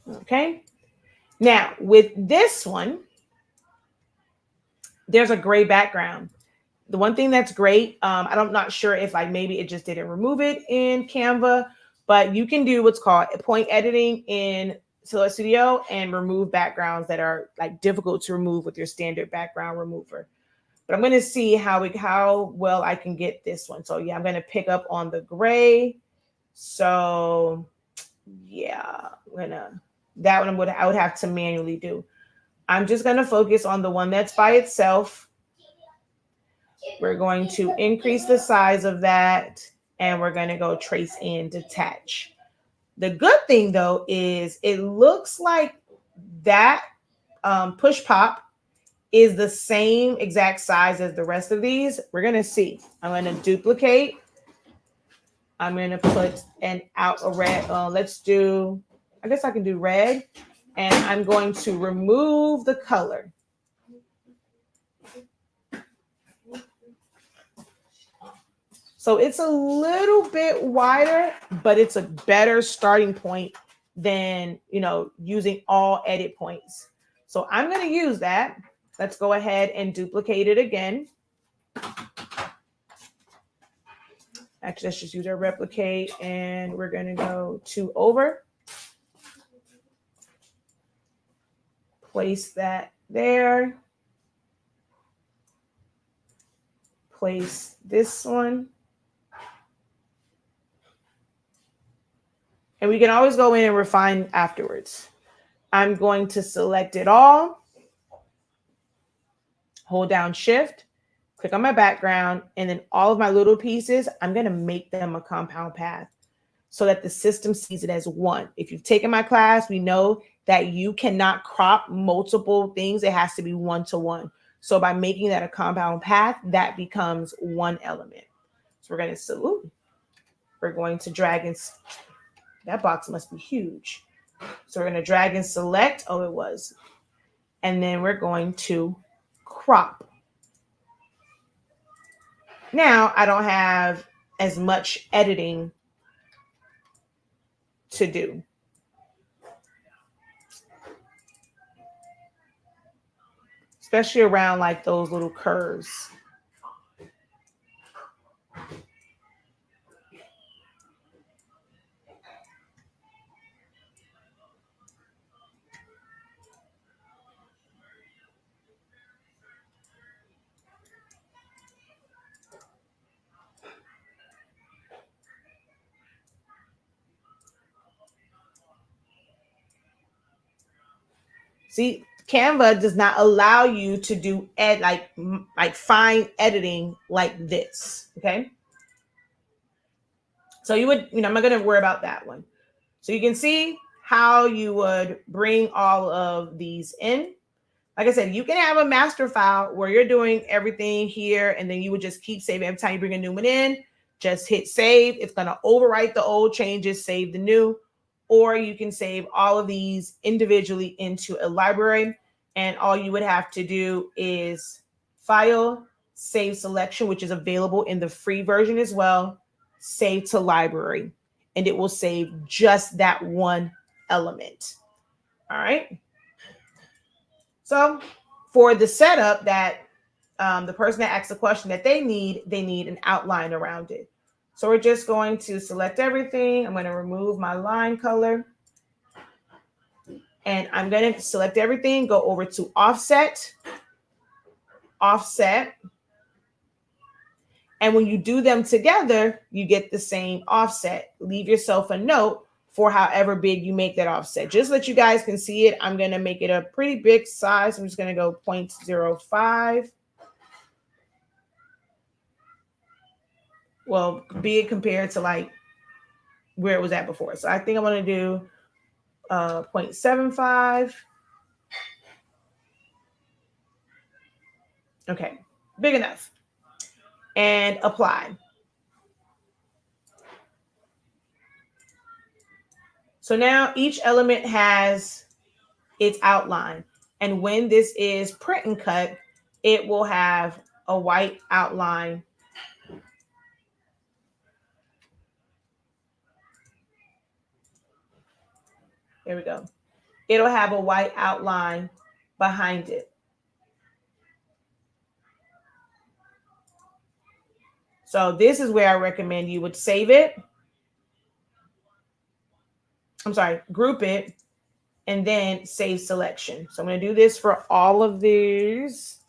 Okay. Now, with this one, there's a gray background. The one thing that's great, I'm not sure if like maybe it just didn't remove it in Canva, but you can do what's called point editing in Silhouette Studio and remove backgrounds that are like difficult to remove with your standard background remover. But I'm going to see how well I can get this one. So yeah, I'm going to pick up on the gray. So yeah, that one I would have to manually do. I'm just going to focus on the one that's by itself. We're going to increase the size of that, and we're going to go trace and detach. The good thing, though, is it looks like that push pop is the same exact size as the rest of these. We're going to see. I'm going to duplicate. I'm going to put a red. Let's do, I guess I can do red. And I'm going to remove the color. So it's a little bit wider, but it's a better starting point than, using all edit points. So I'm going to use that. Let's go ahead and duplicate it again. Actually, let's just use our replicate, and we're going to go to over. Place that there. Place this one. And we can always go in and refine afterwards. I'm going to select it all. Hold down Shift. Click on my background, and then all of my little pieces, I'm going to make them a compound path so that the system sees it as one. If you've taken my class, we know that you cannot crop multiple things. It has to be one-to-one. So by making that a compound path, that becomes one element. So we're going to drag and that box must be huge. So we're going to drag and select. Oh, it was. And then we're going to crop. Now I don't have as much editing to do. Especially around like those little curves. See, Canva does not allow you to do like fine editing like this. Okay. So you would, I'm not going to worry about that one. So you can see how you would bring all of these in. Like I said, you can have a master file where you're doing everything here, and then you would just keep saving. Every time you bring a new one in, just hit save. It's going to overwrite the old changes, save the new. Or you can save all of these individually into a library. And all you would have to do is File, Save Selection, which is available in the free version as well, Save to Library. And it will save just that one element. All right. So for the setup that the person that asks the question that they need an outline around it. So we're just going to select everything. I'm going to remove my line color. And I'm going to select everything, go over to offset. And when you do them together, you get the same offset. Leave yourself a note for however big you make that offset. Just so that you guys can see it, I'm going to make it a pretty big size. I'm just going to go 0.05. Well, big compared to like where it was at before. So I think I'm going to do 0.75. Okay, big enough. And apply. So now each element has its outline. And when this is print and cut, it will have a white outline. There we go. It'll have a white outline behind it. So this is where I recommend you would save it. I'm sorry, group it, and then save selection. So I'm going to do this for all of these.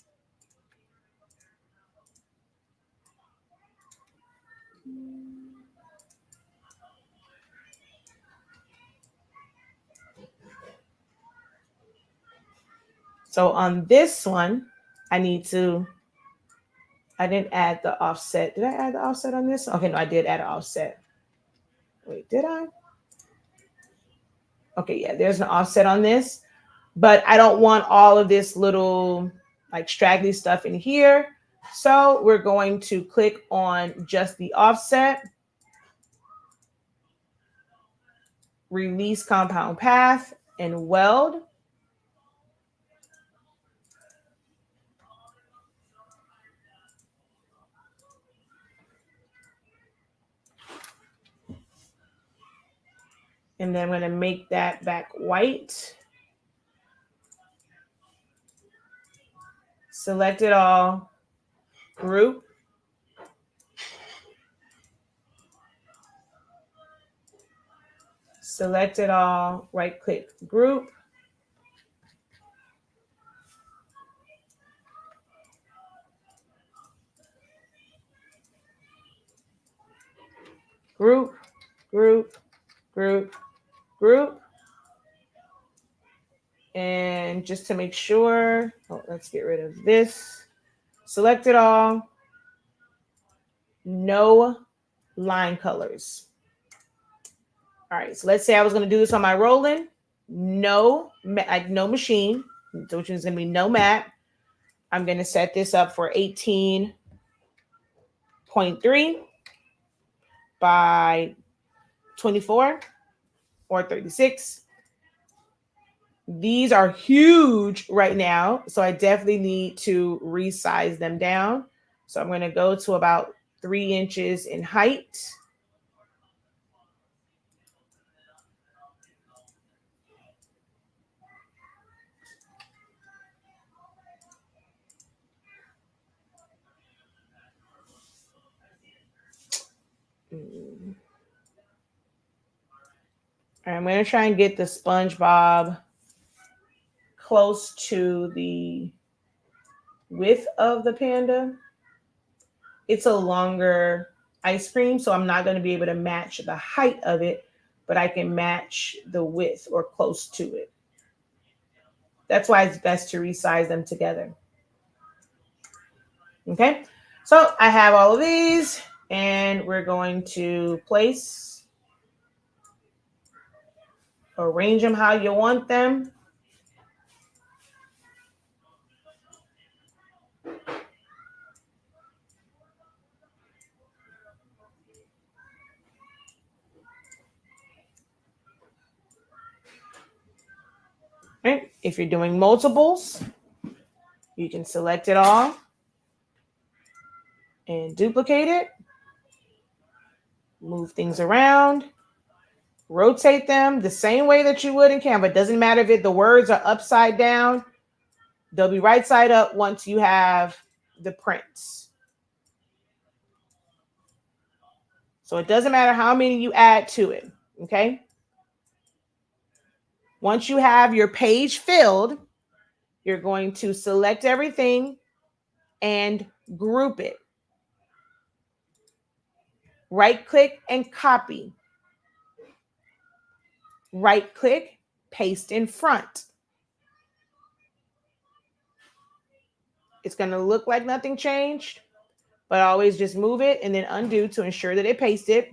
So on this one, I didn't add the offset. Did I add the offset on this? Okay, no, I did add an offset. Wait, did I? Okay, yeah, there's an offset on this, but I don't want all of this little like straggly stuff in here. So we're going to click on just the offset, release compound path, and weld. And then I'm going to make that back white. Select it all, group. Select it all, right click, group. Group, group, group, group. And just to make sure, let's get rid of this. Select it all. No line colors. All right, so let's say I was going to do this on my Roland. No machine, which is going to be no mat. I'm going to set this up for 18.3 by 24 or 36. These are huge right now, so I definitely need to resize them down. So I'm going to go to about 3 inches in height. I'm going to try and get the SpongeBob close to the width of the panda. It's a longer ice cream, so I'm not going to be able to match the height of it, but I can match the width or close to it. That's why it's best to resize them together. Okay, so I have all of these, and we're going to place, arrange them how you want them. Right. If you're doing multiples, you can select it all and duplicate it. Move things around. Rotate them the same way that you would in Canva. It doesn't matter if the words are upside down. They'll be right side up once you have the prints. So it doesn't matter how many you add to it, okay? Once you have your page filled, you're going to select everything and group it. Right-click and copy. Right-click, paste in front. It's going to look like nothing changed, but always just move it and then undo to ensure that it pasted.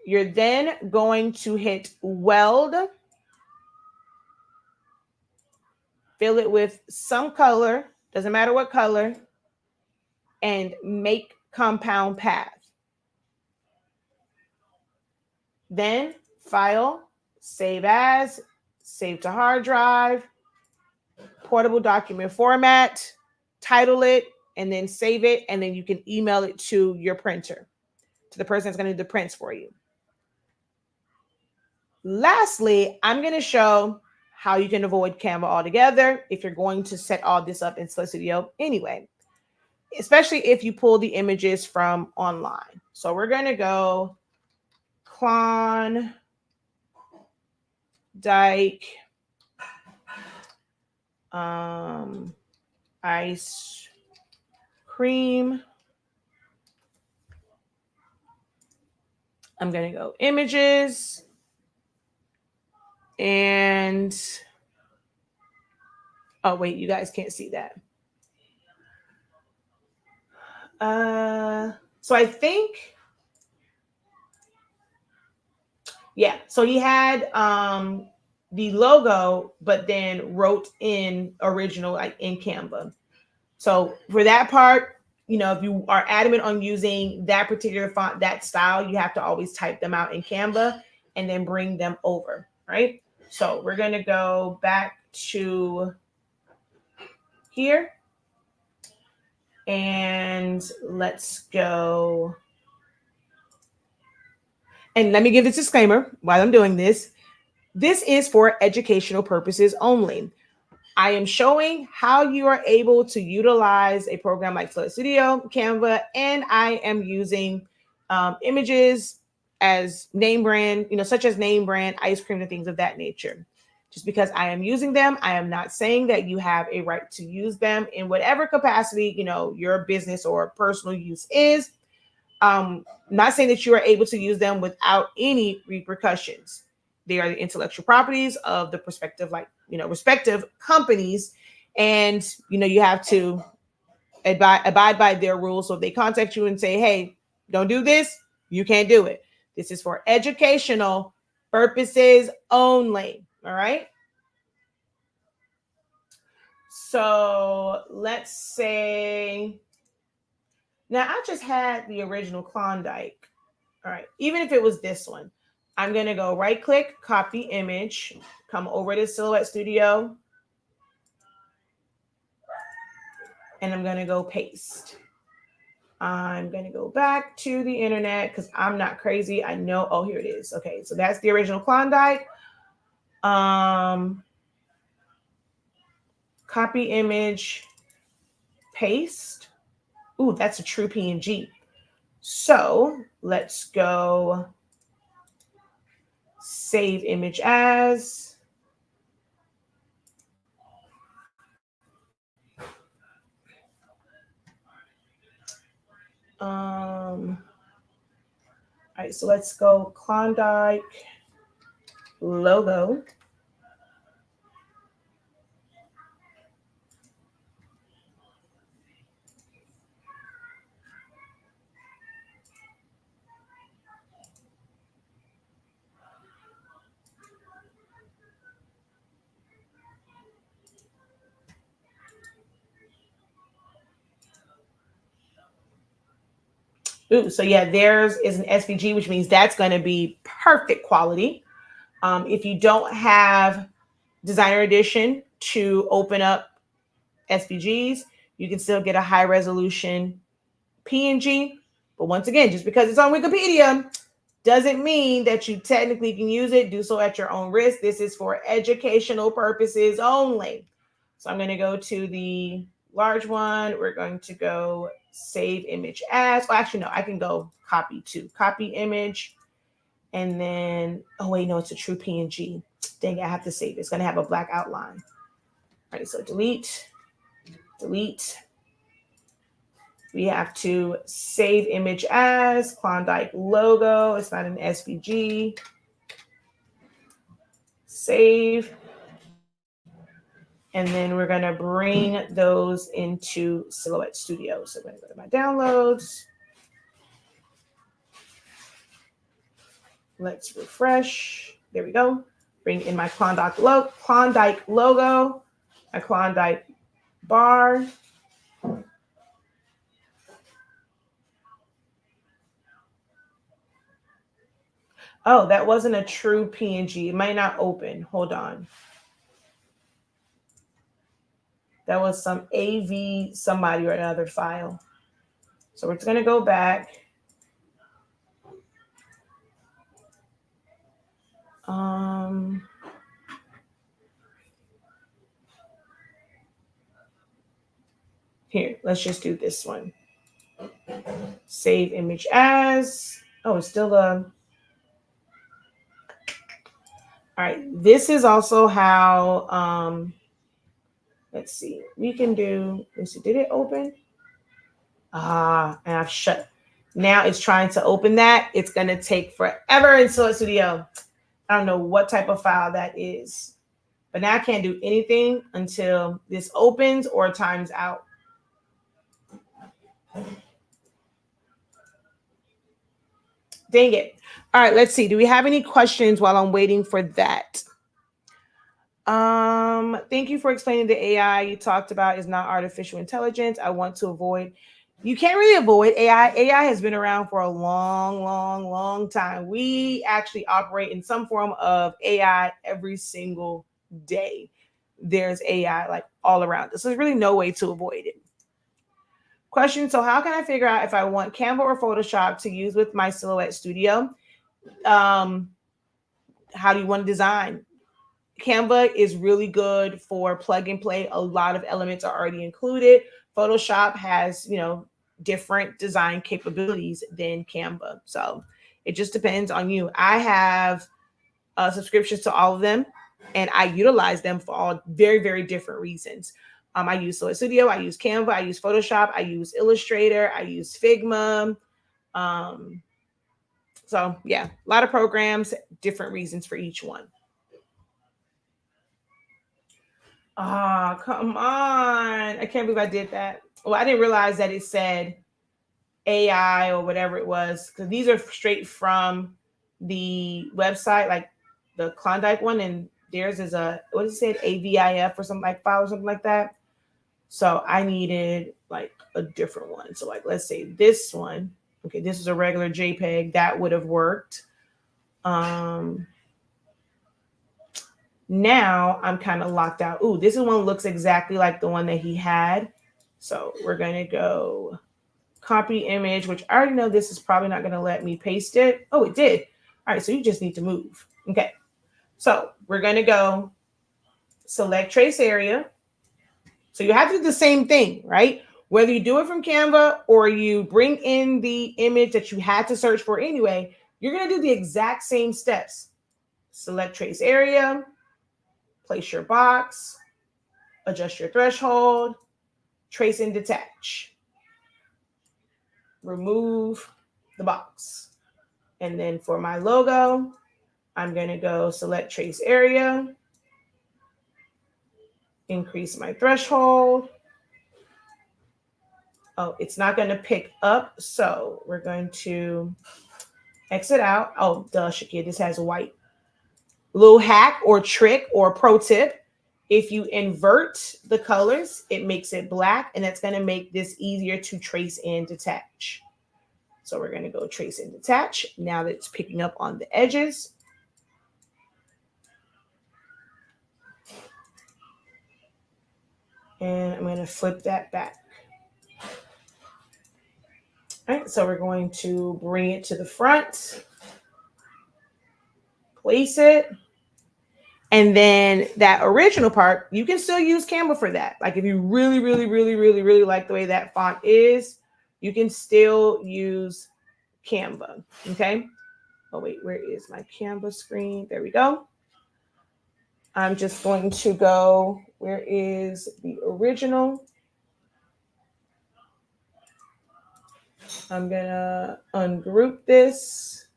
You're then going to hit weld. Fill it with some color, doesn't matter what color, and make compound path. Then file, save as, save to hard drive, portable document format, title it, and then save it, and then you can email it to your printer, to the person that's going to do the prints for you. Lastly, I'm going to show how you can avoid Canva altogether if you're going to set all this up in Studio anyway, especially if you pull the images from online. So we're going to go Klondike ice cream. I'm going to go images and oh wait, you guys can't see that. So I think, yeah, so he had the logo, but then wrote in original, like in Canva. So for that part, you know, if you are adamant on using that particular font, that style, you have to always type them out in Canva and then bring them over, right? So we're going to go back to here and let's go. And let me give this disclaimer while I'm doing this. This is for educational purposes only. I am showing how you are able to utilize a program like Silhouette Studio, Canva, and I am using images as name brand, such as name brand, ice cream, and things of that nature. Just because I am using them, I am not saying that you have a right to use them in whatever capacity, your business or personal use is. Not saying that you are able to use them without any repercussions. They are the intellectual properties of the respective companies, and you have to abide by their rules. So if they contact you and say, "Hey, don't do this," you can't do it. This is for educational purposes only. All right. So let's say now I just had the original Klondike. All right, even if it was this one, I'm going to go right click, copy image, come over to Silhouette Studio, and I'm going to go paste. I'm going to go back to the internet because I'm not crazy. I know. Oh, here it is. Okay, so that's the original Klondike. Copy image, paste. Ooh, that's a true PNG. So let's go save image as. All right, so let's go Klondike logo. Ooh, so yeah, theirs is an SVG, which means that's going to be perfect quality. If you don't have Designer Edition to open up SVGs, you can still get a high resolution PNG. But once again, just because it's on Wikipedia doesn't mean that you technically can use it. Do so at your own risk. This is for educational purposes only. So I'm going to go to the large one. We're going to go save image as. Well, actually, no, I can go copy to copy image. And then, oh, wait, no, it's a true PNG. Dang, I have to save it. It's going to have a black outline. All right, so delete. We have to save image as Klondike logo. It's not an SVG. Save. And then we're going to bring those into Silhouette Studio. So I'm going to go to my downloads. Let's refresh. There we go. Bring in my Klondike logo, my Klondike bar. Oh, that wasn't a true PNG. It might not open. Hold on. That was some AV somebody or another file. So we're going to go back. Here, let's just do this one. Save image as. Oh, it's still a. All right, this is also how, let's see, we can do, let's see, did it open? And I've shut. Now it's trying to open that. It's going to take forever in Silhouette Studio. I don't know what type of file that is. But now I can't do anything until this opens or times out. Dang it. All right, let's see. Do we have any questions while I'm waiting for that? Thank you for explaining the AI you talked about is not artificial intelligence. I want to avoid. You can't really avoid AI. AI has been around for a long time. We actually operate in some form of AI every single day. There's AI like all around us. There's really no way to avoid it. Question. So how can I figure out if I want Canva or Photoshop to use with my Silhouette Studio? How do you want to design? Canva is really good for plug and play. A lot of elements are already included. Photoshop has, different design capabilities than Canva. So it just depends on you. I have subscriptions to all of them, and I utilize them for all very, very different reasons. I use Silhouette Studio, I use Canva, I use Photoshop, I use Illustrator, I use Figma. So yeah, a lot of programs, different reasons for each one. Ah, come on. I can't believe I did that. Well, I didn't realize that it said AI or whatever it was, because these are straight from the website, like the Klondike one, and theirs is what does it say, AVIF or something like file or something like that. So I needed like a different one. So like, let's say this one. Okay, this is a regular JPEG. That would have worked. Now I'm kind of locked out. Ooh, this one looks exactly like the one that he had. So we're going to go copy image, which I already know this is probably not going to let me paste it. Oh, it did. All right, so you just need to move. Okay, so we're going to go select trace area. So you have to do the same thing, right? Whether you do it from Canva or you bring in the image that you had to search for anyway, you're going to do the exact same steps. Select trace area, place your box, adjust your threshold, trace and detach. Remove the box. And then for my logo, I'm going to go select trace area, increase my threshold. Oh, it's not going to pick up. So we're going to exit out. Oh, duh, Shakia, this has white. Little hack or trick or pro tip. If you invert the colors, it makes it black, and that's going to make this easier to trace and detach. So we're going to go trace and detach. Now that it's picking up on the edges. And I'm going to flip that back. All right, so we're going to bring it to the front. Place it. And then that original part, you can still use Canva for that. Like if you really, really, really, really, really like the way that font is, you can still use Canva. Okay. Oh, wait, where is my Canva screen? There we go. I'm just going to go, where is the original? I'm going to ungroup this.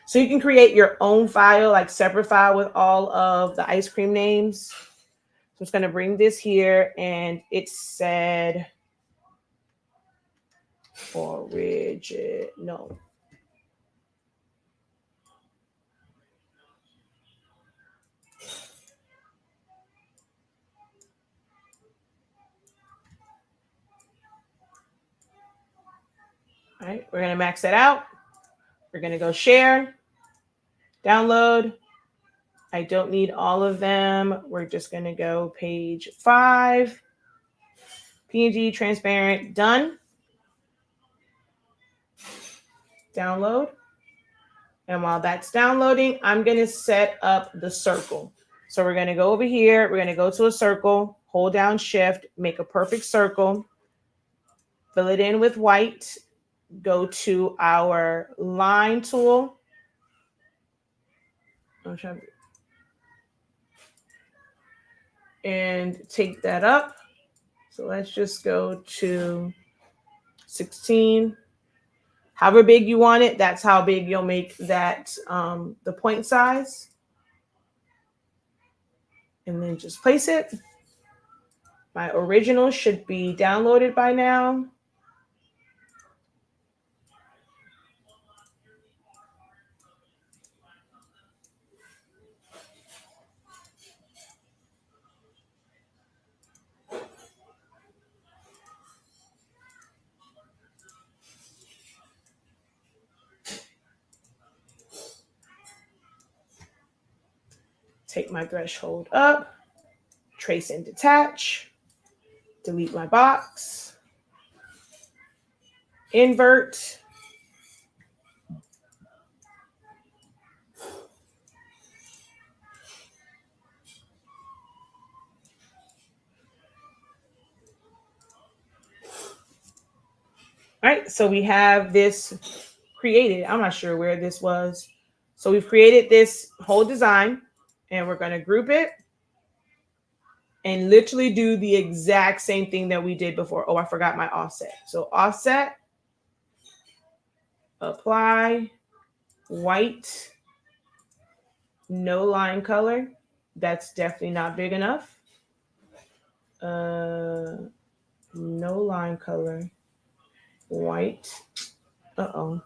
So you can create your own file, like separate file with all of the ice cream names. So I'm just going to bring this here, and it said original. All right, we're going to max that out. We're going to go share, download. I don't need all of them. We're just going to go page 5, PNG, transparent, done. Download. And while that's downloading, I'm going to set up the circle. So we're going to go over here. We're going to go to a circle, hold down shift, make a perfect circle, fill it in with white, go to our line tool. And take that up. So let's just go to 16. However big you want it, that's how big you'll make that, the point size. And then just place it. My original should be downloaded by now. Take my threshold up, trace and detach. delete my box, invert, all right, so we have this created. I'm not sure where this was. So we've created this whole design and we're going to group it and literally do the exact same thing that we did before. Oh, I forgot my offset. So offset, apply, white, no line color. That's definitely not big enough. No line color, white. Uh-oh.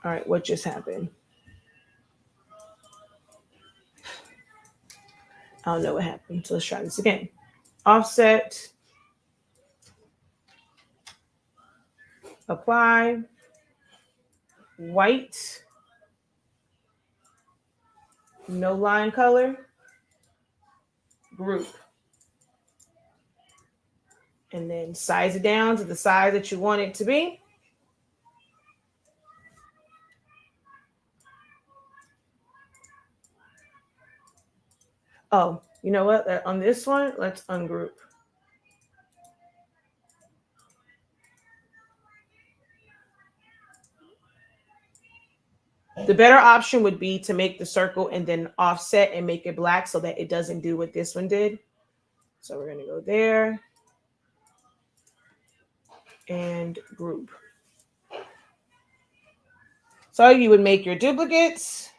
All right, what just happened? I don't know what happened. So let's try this again. Offset, apply, white, no line color, group. And then size it down to the size that you want it to be. Oh, you know what? On this one, let's ungroup. The better option would be to make the circle and then offset and make it black so that it doesn't do what this one did. So we're going to go there and group. So you would make your duplicates.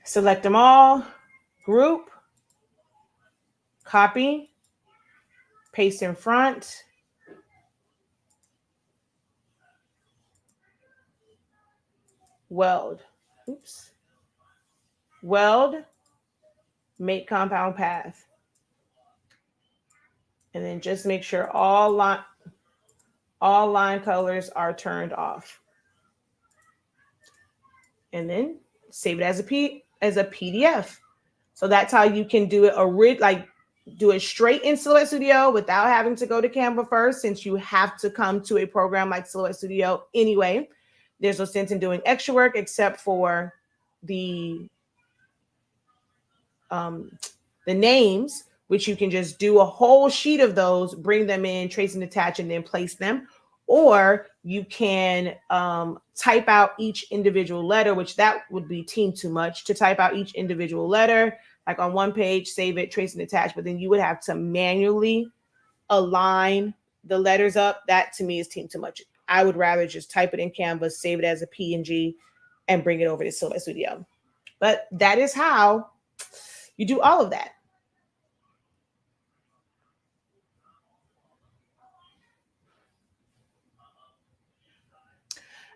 Select them all, group, copy, paste in front, weld. Oops. Weld, make compound path. And then just make sure all line colors are turned off. And then save it as a PDF. So that's how you can do it do it straight in Silhouette Studio without having to go to Canva first, since you have to come to a program like Silhouette Studio anyway. There's no sense in doing extra work except for the names, which you can just do a whole sheet of those, bring them in, trace and attach, and then place them. Or you can type out each individual letter, which that would be too much to type out each individual letter, like on one page, save it, trace and attach, but then you would have to manually align the letters up. That to me is too much. I would rather just type it in Canva, save it as a PNG, and bring it over to Silhouette Studio. But that is how you do all of that.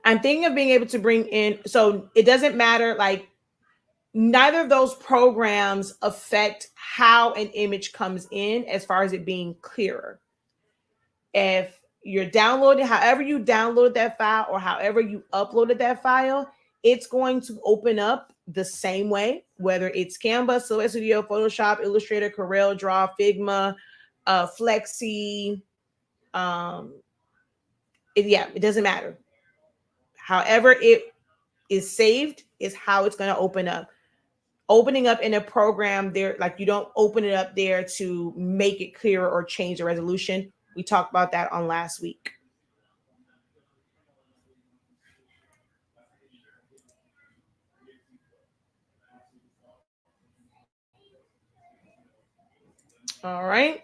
I'm thinking of being able to bring in, so it doesn't matter, like neither of those programs affect how an image comes in as far as it being clearer. If you're downloading, however you downloaded that file or however you uploaded that file, it's going to open up the same way, whether it's Canva, Silhouette Studio, Photoshop, Illustrator, Corel Draw, Figma, Flexi. It doesn't matter. However it is saved is how it's going to open up. Opening up in a program there, like you don't open it up there to make it clearer or change the resolution. We talked about that on last week. All right.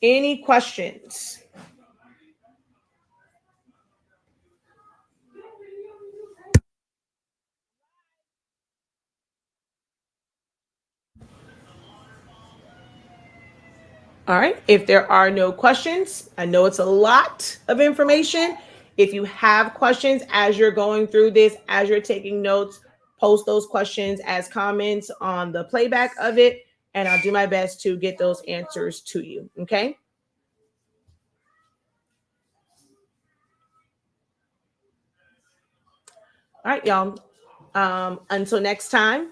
Any questions? All right. If there are no questions, I know it's a lot of information. If you have questions as you're going through this, as you're taking notes, post those questions as comments on the playback of it, and I'll do my best to get those answers to you. Okay. All right, y'all. Until next time,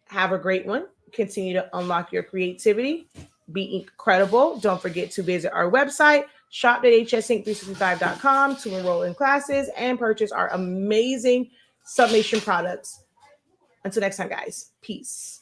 have a great one. Continue to unlock your creativity. Be incredible. Don't forget to visit our website, shop.hsinc365.com, to enroll in classes and purchase our amazing Sublimation products. Until next time, guys. Peace.